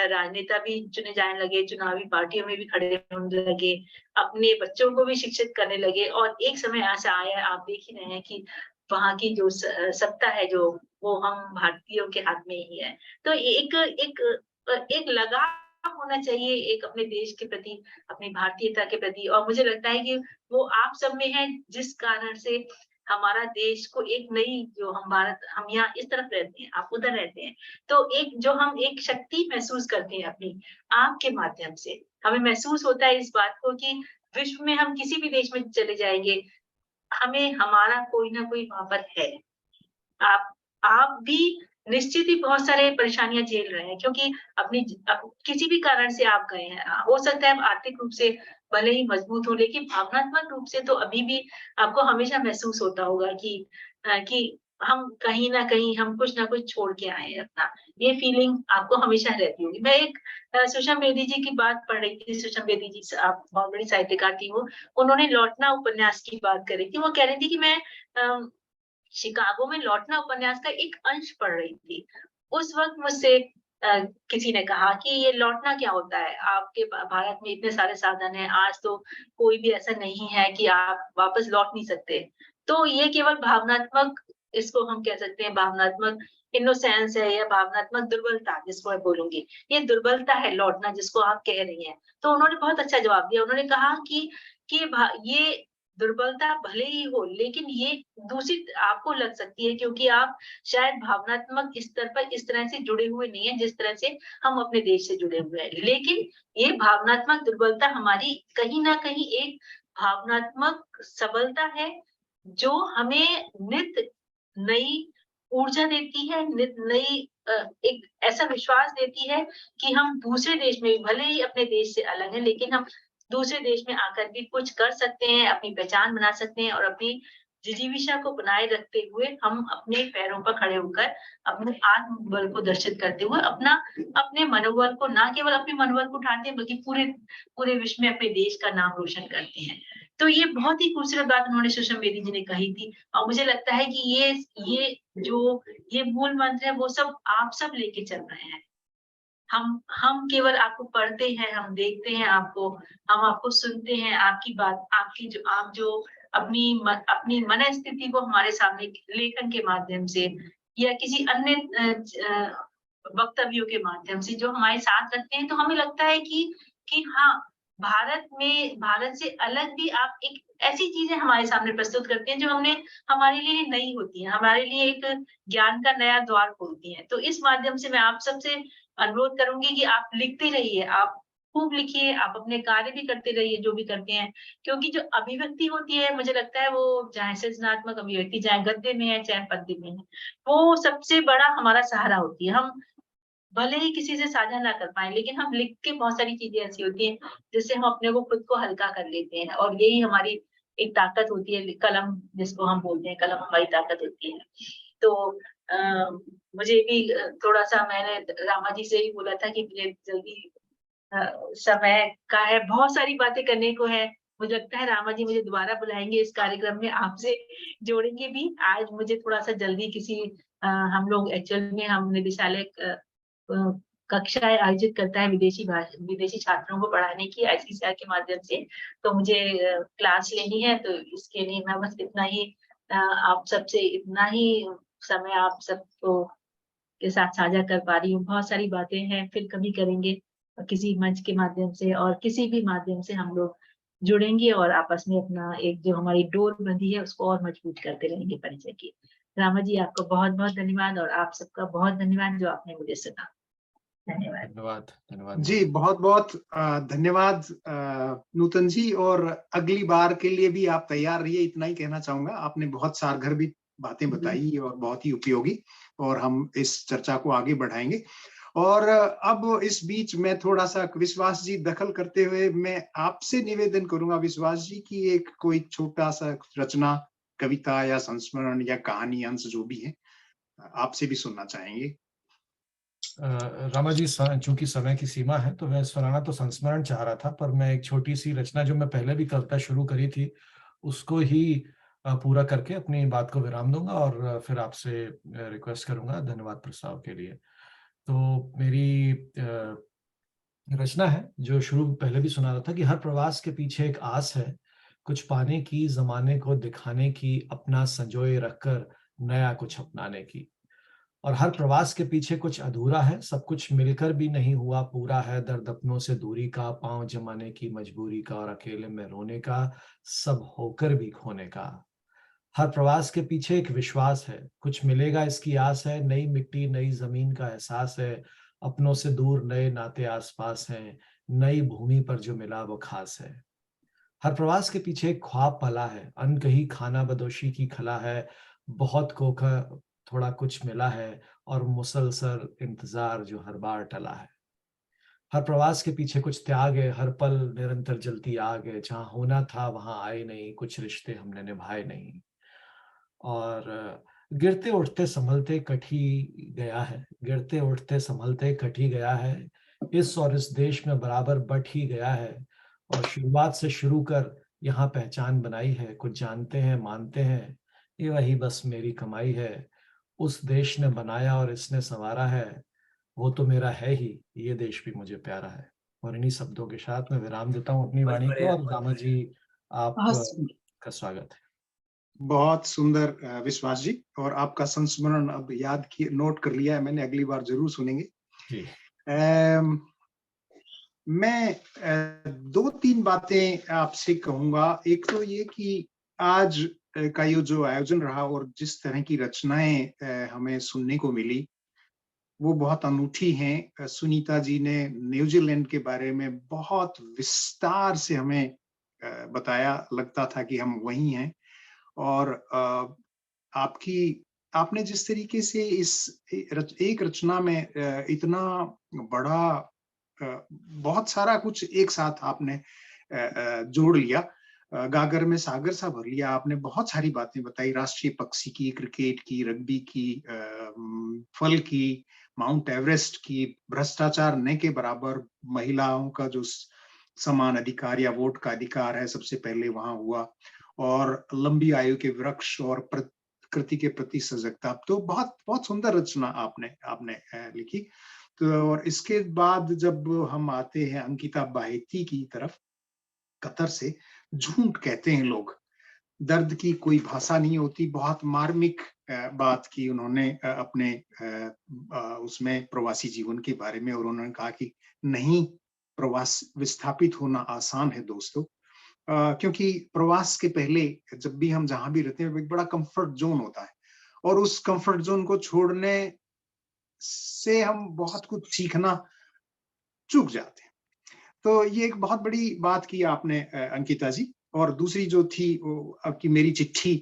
राजनेता भी चुने जाने लगे, चुनावी पार्टियों में भी खड़े होने लगे, अपने बच्चों को भी शिक्षित करने लगे। और एक समय ऐसा आया, आप देख ही रहे हैं कि वहाँ की जो सत्ता है, जो वो हम भारतीयों के हाथ में ही है। तो एक लगाव होना चाहिए, एक अपने देश के प्रति, अपनी भारतीयता के प्रति, और मुझे लगता है कि वो आप सब में है, जिस कारण से हमारा देश को एक नई, जो हम यहाँ इस तरफ रहते हैं, आप उधर रहते हैं, तो हम एक शक्ति महसूस करते हैं अपनी आपके माध्यम से। हमें महसूस होता है इस बात को कि विश्व में हम किसी भी देश में चले जाएंगे, हमें हमारा कोई ना कोई वहां पर है। आप भी निश्चित ही बहुत सारे परेशानियां झेल रहे हैं, क्योंकि किसी भी कारण से आप गए हैं। हो सकता है आप आर्थिक रूप से भले ही मजबूत हो, लेकिन भावनात्मक रूप से तो अभी भी आपको हमेशा महसूस होता होगा कि हम कहीं ना कहीं हम कुछ ना कुछ छोड़ के आए हैं अपना। ये फीलिंग आपको हमेशा रहती होगी। मैं एक सुषमा बेदी जी की बात पढ़ रही थी। सुषमा बेदी जी, आप बहुत बड़ी साहित्यकार थी वो, उन्होंने लौटना उपन्यास की बात कर रही थी। वो कह रही थी कि मैं शिकागो में लौटना उपन्यास का एक अंश पढ़ रही थी। उस वक्त मुझसे किसी ने कहा कि ये लौटना क्या होता है, आपके भारत में इतने सारे साधन हैं, आज तो कोई भी ऐसा नहीं है कि आप वापस लौट नहीं सकते। तो ये केवल भावनात्मक, इसको हम कह सकते हैं भावनात्मक इनोसेंस है, या भावनात्मक दुर्बलता जिसको मैं बोलूंगी, ये दुर्बलता है लौटना जिसको आप कह रही हैं। तो उन्होंने बहुत अच्छा जवाब दिया। उन्होंने कहा कि ये दुर्बलता भले ही हो, लेकिन ये दूसरी आपको लग सकती है क्योंकि आप शायद भावनात्मक स्तर पर इस तरह से जुड़े हुए नहीं है जिस तरह से हम अपने देश से जुड़े हुए हैं। लेकिन ये भावनात्मक दुर्बलता हमारी कहीं ना कहीं एक भावनात्मक सबलता है जो हमें नित नई ऊर्जा देती है, नित नई एक ऐसा विश्वास देती है कि हम दूसरे देश में भले ही अपने देश से अलग हैं, लेकिन हम दूसरे देश में आकर भी कुछ कर सकते हैं, अपनी पहचान बना सकते हैं और अपनी जिजीविषा को बनाए रखते हुए हम अपने पैरों पर खड़े होकर अपने आत्मबल को दर्शित करते हुए अपने मनोबल को न केवल अपने मनोबल को उठाते हैं बल्कि पूरे विश्व में अपने देश का नाम रोशन करते हैं। तो ये बहुत ही खूबसूरत बात उन्होंने सुषमा बेदी जी ने कही थी और मुझे लगता है कि ये मूल मंत्र है वो सब आप सब लेके चल रहे हैं। हम केवल आपको पढ़ते हैं, हम देखते हैं आपको, हम आपको सुनते हैं, आपकी बात, आप जो अपनी मन स्थिति को हमारे सामने लेखन के माध्यम से या किसी अन्य वक्तव्यों के माध्यम से जो हमारे साथ रखते हैं, तो हमें लगता है कि हाँ, भारत से अलग भी आप एक ऐसी चीजें हमारे सामने प्रस्तुत करते हैं जो हमारे लिए नई होती है, हमारे लिए एक ज्ञान का नया द्वार खोलती है। तो इस माध्यम से मैं आप सबसे अनुरोध करूंगी कि आप लिखते रहिए, आप खूब लिखिए, आप अपने कार्य भी करते रहिए जो भी करते हैं, क्योंकि जो अभिव्यक्ति होती है मुझे लगता है वो चाहे सृजनात्मक अभिव्यक्ति चाहे गद्य में है चाहे पद्य में है, वो सबसे बड़ा हमारा सहारा होती है। हम भले ही किसी से साझा ना कर पाए, लेकिन हम लिख के बहुत सारी चीजें ऐसी होती हैं जिससे हम अपने को खुद को हल्का कर लेते हैं और यही हमारी एक ताकत होती है, कलम जिसको हम बोलते हैं, कलम हमारी ताकत होती है। तो मुझे भी थोड़ा सा मैंने रामा जी से ही बोला था कि मुझे जल्दी समय का है, बहुत सारी बातें करने को है। मुझे लगता है रामा जी मुझे दोबारा बुलाएंगे इस कार्यक्रम में, आपसे जोड़ेंगे भी। आज मुझे थोड़ा सा जल्दी किसी हम लोग एक्चुअल में हम निदेशालय कक्षाएं आयोजित करता है विदेशी छात्रों को पढ़ाने की ICCR के माध्यम से, तो मुझे क्लास लेनी है, तो इसके लिए मैं बस इतना ही आप सबसे इतना ही समय आप सबको के साथ साझा कर पा रही हूँ। बहुत सारी बातें हैं, फिर कभी करेंगे किसी मंच के माध्यम से और किसी भी माध्यम से हम लोग जुड़ेंगे और आपस में अपना एक जो हमारी डोर बंधी है उसको और मजबूत करते रहेंगे परिचय की। रामा जी आपको बहुत बहुत धन्यवाद और आप सबका बहुत धन्यवाद जो आपने मुझे सुना। धन्यवाद। धन्यवाद जी, बहुत बहुत धन्यवाद नूतन जी, और अगली बार के लिए भी आप तैयार रहिए, इतना ही कहना चाहूंगा। आपने बहुत सारगर बातें बताई और बहुत ही उपयोगी, और हम इस चर्चा को आगे बढ़ाएंगे। और अब इस बीच मैं थोड़ा सा विश्वास जी दखल करते हुए मैं आपसे निवेदन करूंगा विश्वास जी की एक कोई छोटा सा रचना, कविता या संस्मरण या कहानी अंश जो भी है आपसे भी सुनना चाहेंगे। रामा जी, चूंकि समय की सीमा है तो मैं सुनाना तो संस्मरण चाह रहा था, पर मैं एक छोटी सी रचना जो मैं पहले भी कविता शुरू करी थी उसको ही पूरा करके अपनी बात को विराम दूंगा और फिर आपसे रिक्वेस्ट करूंगा धन्यवाद प्रस्ताव के लिए। तो मेरी रचना है जो शुरू पहले भी सुना रहा था कि हर प्रवास के पीछे एक आस है, कुछ पाने की, जमाने को दिखाने की, अपना संजोए रखकर नया कुछ अपनाने की। और हर प्रवास के पीछे कुछ अधूरा है, सब कुछ मिलकर भी नहीं हुआ पूरा है, दर्द अपनों से दूरी का, पांव जमाने की मजबूरी का और अकेले में रोने का, सब होकर भी खोने का। हर प्रवास के पीछे एक विश्वास है, कुछ मिलेगा इसकी आस है, नई मिट्टी नई जमीन का एहसास है, अपनों से दूर नए नाते आसपास हैं, नई भूमि पर जो मिला वो खास है। हर प्रवास के पीछे एक ख्वाब पला है, अनकही खाना बदोशी की खला है, बहुत खोखा थोड़ा कुछ मिला है और मुसलसल इंतजार जो हर बार टला है। हर प्रवास के पीछे कुछ त्याग है, हर पल निरंतर जलती आग है, जहां होना था वहां आए नहीं, कुछ रिश्ते हमने निभाए नहीं। और गिरते उठते संभलते कटी गया है, गिरते उठते संभलते कटी गया है, इस और इस देश में बराबर बट ही गया है, और शुरुआत से शुरू कर यहाँ पहचान बनाई है, कुछ जानते हैं मानते हैं, ये वही बस मेरी कमाई है, उस देश ने बनाया और इसने संवारा है, वो तो मेरा है ही, ये देश भी मुझे प्यारा है। और इन्हीं शब्दों के साथ मैं विराम देता हूँ अपनी वाणी को, और रामा जी आपका स्वागत है। बहुत सुंदर विश्वास जी, और आपका संस्मरण अब याद किए, नोट कर लिया है मैंने, अगली बार जरूर सुनेंगे। मैं 2-3 बातें आपसे कहूँगा। एक तो ये कि आज का ये जो आयोजन रहा और जिस तरह की रचनाएँ हमें सुनने को मिली, वो बहुत अनूठी हैं। सुनीता जी ने न्यूजीलैंड के बारे में बहुत विस्तार से हमें बताया, लगता था कि हम वहीं हैं। और आपकी आपने जिस तरीके से इस एक रचना में इतना बड़ा बहुत सारा कुछ एक साथ आपने जोड़ लिया। गागर में सागर सा भर लिया आपने, बहुत सारी बातें बताई, राष्ट्रीय पक्षी की, क्रिकेट की, रग्बी की, फल की, माउंट एवरेस्ट की, भ्रष्टाचार न के बराबर, महिलाओं का जो समान अधिकार या वोट का अधिकार है सबसे पहले वहां हुआ, और लंबी आयु के वृक्ष और प्रकृति के प्रति सजगता। तो बहुत बहुत सुंदर रचना आपने आपने लिखी। तो और इसके बाद जब हम आते हैं अंकिता बाहेती की तरफ, कतर से, झूठ कहते हैं लोग, दर्द की कोई भाषा नहीं होती, बहुत मार्मिक बात की उन्होंने अपने उसमें प्रवासी जीवन के बारे में। और उन्होंने कहा कि नहीं, प्रवास विस्थापित होना आसान है दोस्तों, क्योंकि प्रवास के पहले जब भी हम जहां भी रहते हैं एक बड़ा कंफर्ट जोन होता है, और उस कंफर्ट जोन को छोड़ने से हम बहुत कुछ सीखना चूक जाते हैं। तो ये एक बहुत बड़ी बात की आपने अंकिता जी। और दूसरी जो थी वो आपकी मेरी चिट्ठी,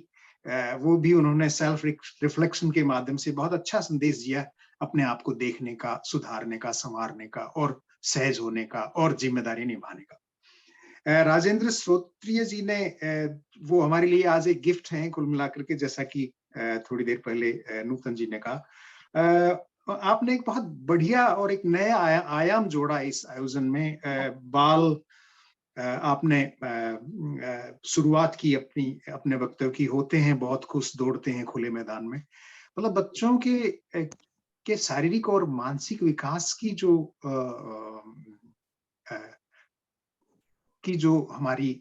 वो भी उन्होंने सेल्फ रिफ्लेक्शन के माध्यम से बहुत अच्छा संदेश दिया, अपने आप को देखने का, सुधारने का, संवारने का, और सहज होने का, और जिम्मेदारी निभाने का। राजेंद्र श्रोत्रिय जी ने वो हमारे लिए आज एक गिफ्ट है कुल मिलाकर के, जैसा कि थोड़ी देर पहले नूतन जी ने कहा। आपने एक बहुत बढ़िया और एक नया आयाम जोड़ा इस आयोजन में। बाल आपने शुरुआत की अपने वक्तव्य की, होते हैं बहुत खुश, दौड़ते हैं खुले मैदान में। मतलब बच्चों के शारीरिक और मानसिक विकास की जो हमारी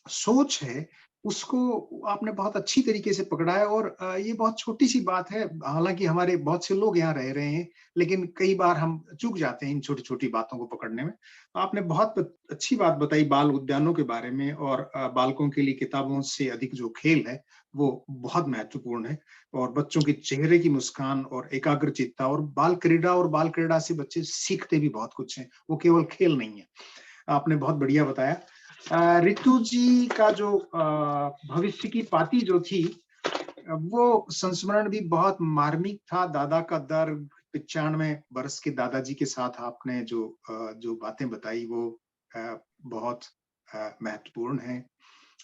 सोच है, उसको आपने बहुत अच्छी तरीके से पकड़ा है। और ये बहुत छोटी सी बात है, हालांकि हमारे बहुत से लोग यहाँ रह रहे हैं, लेकिन कई बार हम चूक जाते हैं इन छोटी छोटी बातों को पकड़ने में। आपने बहुत अच्छी बात बताई बाल उद्यानों के बारे में, और बालकों के लिए किताबों से अधिक जो खेल है वो बहुत महत्वपूर्ण है। और बच्चों के चेहरे की मुस्कान और एकाग्रचित्ता, और बाल क्रीड़ा से बच्चे सीखते भी बहुत कुछ हैं, वो केवल खेल नहीं है। आपने बहुत बढ़िया बताया। ऋतु जी का जो भविष्य की पाती जो थी, वो संस्मरण भी बहुत मार्मिक था। दादा का दर्द, 95 वर्ष के दादाजी के साथ आपने जो बातें बताई, वो बहुत महत्वपूर्ण है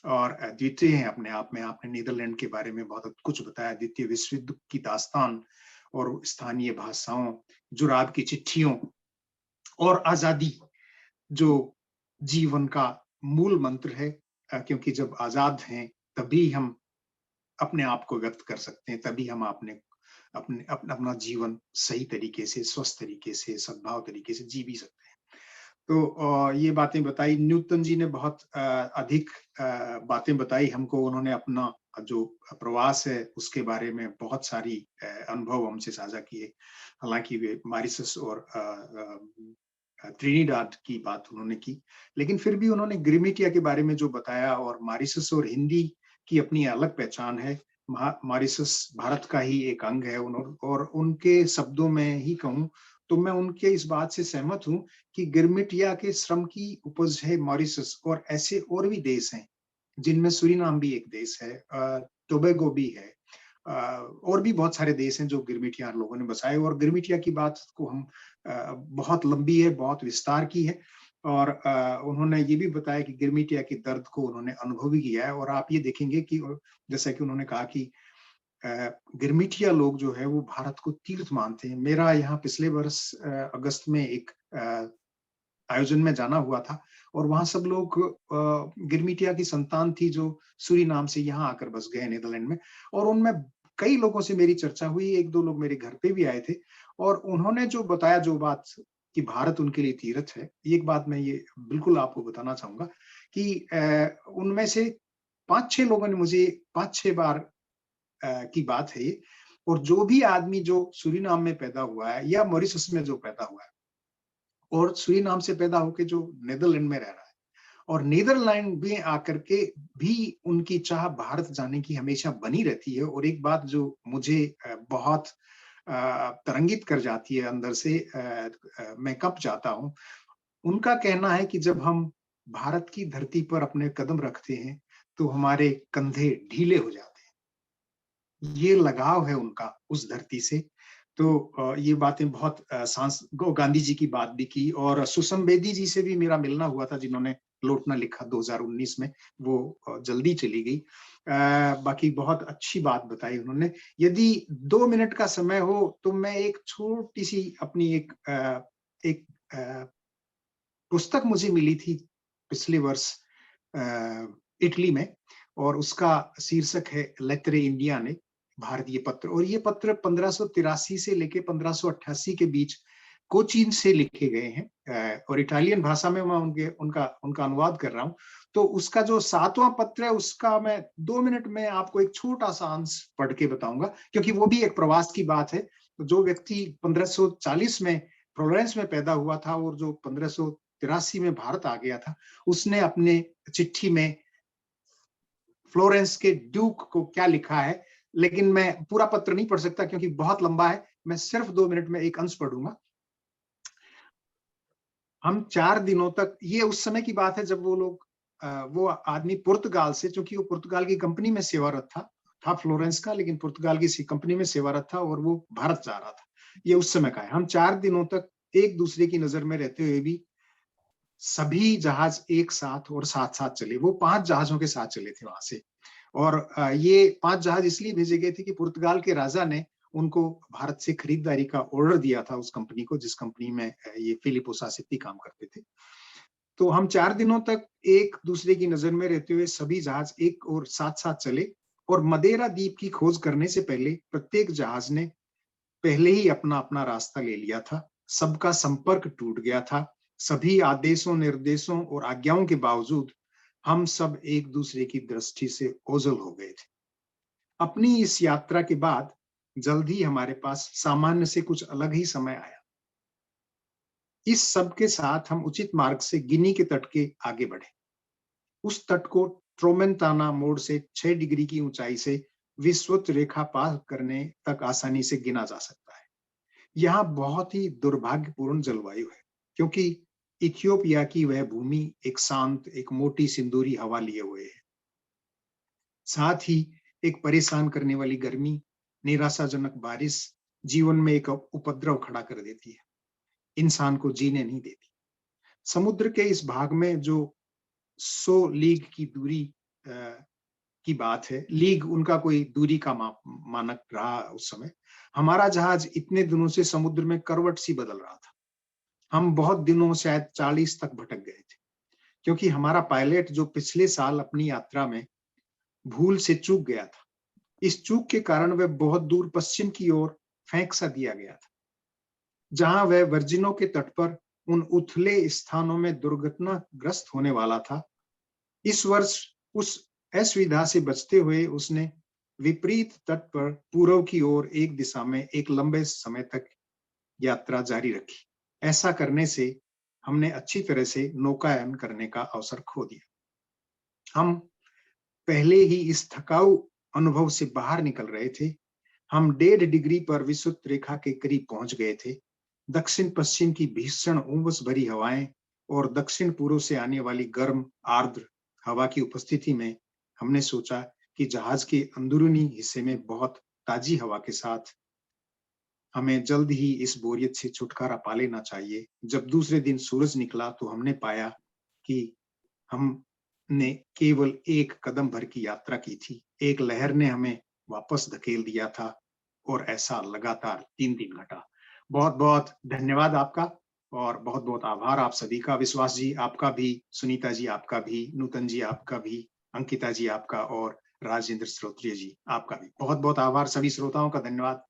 और अद्वितीय है अपने आप में। आपने नीदरलैंड के बारे में बहुत कुछ बताया, द्वितीय विश्व युद्ध की दास्तान, और स्थानीय भाषाओं, जुराब की चिट्ठियों, और आजादी जो जीवन का मूल मंत्र है। क्योंकि जब आजाद हैं तभी हम अपने आप को व्यक्त कर सकते हैं, तभी हम अपना जीवन सही तरीके से, स्वस्थ तरीके से, सद्भाव तरीके से जी भी सकते हैं। तो ये बातें बताई। न्यूटन जी ने बहुत अधिक बातें बताई हमको। उन्होंने अपना जो प्रवास है उसके बारे में बहुत सारी अनुभव हमसे साझा किए। हालांकि वे मॉरिशस और ट्रिनिडाद की बात उन्होंने की, लेकिन फिर भी उन्होंने ग्रिमिटिया के बारे में जो बताया, और मॉरिशस और हिंदी की अपनी अलग पहचान है। मॉरिशस भारत का ही एक अंग है। और उनके शब्दों में ही कहूँ तो मैं उनके इस बात से सहमत हूँ कि गिरमिटिया के श्रम की उपज है मॉरिशस, और ऐसे और भी देश हैं जिनमें सूरीनाम भी एक देश है, टोबैगो भी है, और भी बहुत सारे देश हैं जो गिरमिटिया लोगों ने बसाए। और गिरमिटिया की बात को हम बहुत लंबी है, बहुत विस्तार की है, और उन्होंने ये भी बताया कि गिरमिटिया के दर्द को उन्होंने अनुभव भी किया है। और आप ये देखेंगे कि जैसा कि उन्होंने कहा कि गिरमिटिया लोग जो है वो भारत को तीर्थ मानते हैं। मेरा यहाँ पिछले वर्ष अगस्त में एक आयोजन में जाना हुआ था, और वहां सब लोग गिरमिटिया की संतान थी जो सूरीनाम से यहाँ आकर बस गए नीदरलैंड में। और उनमें कई लोगों से मेरी चर्चा हुई, एक दो लोग मेरे घर पे भी आए थे, और उन्होंने जो बताया, जो बात कि भारत उनके लिए तीर्थ है, एक बात मैं ये बिल्कुल आपको बताना चाहूंगा कि उनमें से 5-6 लोगों ने मुझे 5-6 बार की बात है ये, और जो भी आदमी जो सूरीनाम में पैदा हुआ है या मॉरिशस में जो पैदा हुआ है, और सूरीनाम से पैदा होके जो नीदरलैंड में रह रहा है, और नीदरलैंड में आकर के भी उनकी चाह भारत जाने की हमेशा बनी रहती है। और एक बात जो मुझे बहुत तरंगित कर जाती है अंदर से, मैं कब जाता हूँ, उनका कहना है कि जब हम भारत की धरती पर अपने कदम रखते हैं तो हमारे कंधे ढीले हो जाते हैं। ये लगाव है उनका उस धरती से। तो ये बातें बहुत गांधी जी की बात भी की, और सुषम बेदी जी से भी मेरा मिलना हुआ था, जिन्होंने लौटना लिखा 2019 में, वो जल्दी चली गई। बाकी बहुत अच्छी बात बताई उन्होंने। यदि 2 मिनट का समय हो तो मैं एक छोटी सी अपनी एक पुस्तक मुझे मिली थी पिछले वर्ष इटली में, और उसका शीर्षक है लेटरे इंडियाने, भारतीय पत्र। और ये पत्र 1583 से लेके 1588 के बीच कोचीन से लिखे गए हैं, और इटालियन भाषा में मैं उनका अनुवाद कर रहा हूँ। तो उसका जो 7वां पत्र है, उसका मैं 2 मिनट में आपको एक छोटा सा अंश पढ़ के बताऊंगा, क्योंकि वो भी एक प्रवास की बात है। तो जो व्यक्ति 1540 में फ्लोरेंस में पैदा हुआ था और जो 1583 में भारत आ गया था, उसने अपने चिट्ठी में फ्लोरेंस के ड्यूक को क्या लिखा है, लेकिन मैं पूरा पत्र नहीं पढ़ सकता क्योंकि बहुत लंबा है। मैं सिर्फ 2 मिनट में एक अंश पढ़ूंगा। हम 4 दिनों तक, ये उस समय की बात है जब वो आदमी पुर्तगाल से, क्योंकि वो पुर्तगाल की कंपनी में सेवारत था फ्लोरेंस का, लेकिन पुर्तगाल की कंपनी में सेवारत था और वो भारत जा रहा था। ये उस समय का है। हम 4 दिनों तक एक दूसरे की नजर में रहते हुए भी सभी जहाज एक साथ और साथ साथ चले। वो 5 जहाजों के साथ चले थे वहां से, और ये 5 जहाज इसलिए भेजे गए थे कि पुर्तगाल के राजा ने उनको भारत से खरीदारी का ऑर्डर दिया था, उस कंपनी को, जिस कंपनी में ये फिलिपो सासेती काम करते थे। तो हम 4 दिनों तक एक दूसरे की नजर में रहते हुए सभी जहाज एक और साथ साथ चले, और मदेरा द्वीप की खोज करने से पहले प्रत्येक जहाज ने पहले ही अपना अपना रास्ता ले लिया था। सबका संपर्क टूट गया था। सभी आदेशों, निर्देशों और आज्ञाओं के बावजूद हम सब एक दूसरे की दृष्टि से ओझल हो गए थे। अपनी इस यात्रा के बाद जल्द ही हमारे पास सामान्य से कुछ अलग ही समय आया। इस सब के साथ हम उचित मार्ग से गिनी के तट के आगे बढ़े। उस तट को ट्रोमेंताना मोड़ से 6 डिग्री की ऊंचाई से विषुवत रेखा पार करने तक आसानी से गिना जा सकता है। यहाँ बहुत ही दुर्भाग्यपूर्ण जलवायु है, क्योंकि इथियोपिया की वह भूमि एक शांत, एक मोटी सिंदूरी हवा लिए हुए है। साथ ही एक परेशान करने वाली गर्मी, निराशाजनक बारिश जीवन में एक उपद्रव खड़ा कर देती है, इंसान को जीने नहीं देती। समुद्र के इस भाग में जो 100 लीग की दूरी की बात है, लीग उनका कोई दूरी का मानक रहा उस समय। हमारा जहाज इतने दिनों से समुद्र में करवट सी बदल रहा था। हम बहुत दिनों, शायद 40 तक भटक गए थे, क्योंकि हमारा पायलट जो पिछले साल अपनी यात्रा में भूल से चूक गया था, इस चूक के कारण वह बहुत दूर पश्चिम की ओर फेंक सा दिया गया था, जहां वह वर्जिनो के तट पर उन उथले स्थानों में दुर्घटनाग्रस्त होने वाला था। इस वर्ष उस असुविधा से बचते हुए उसने विपरीत तट पर पूर्व की ओर एक दिशा में एक लंबे समय तक यात्रा जारी रखी। ऐसा करने से हमने अच्छी तरह से नौकायन करने का अवसर खो दिया। हम पहले ही इस थकाऊ अनुभव से बाहर निकल रहे थे। हम 1.5 डिग्री पर विषुवत रेखा के करीब पहुंच गए थे। दक्षिण पश्चिम की भीषण उमस भरी हवाएं और दक्षिण पूर्व से आने वाली गर्म आर्द्र हवा की उपस्थिति में हमने सोचा कि जहाज के अंदरूनी हिस्से में बहुत ताजी हवा के साथ हमें जल्द ही इस बोरियत से छुटकारा पा लेना चाहिए। जब दूसरे दिन सूरज निकला तो हमने पाया कि हमने केवल एक कदम भर की यात्रा की थी। एक लहर ने हमें वापस धकेल दिया था, और ऐसा लगातार 3 दिन घटा। बहुत बहुत धन्यवाद आपका, और बहुत बहुत आभार आप सभी का। विश्वास जी आपका भी, सुनीता जी आपका भी, नूतन जी आपका भी, अंकिता जी आपका, और राजेंद्र श्रोत्रिय जी आपका भी बहुत बहुत आभार। सभी श्रोताओं का धन्यवाद।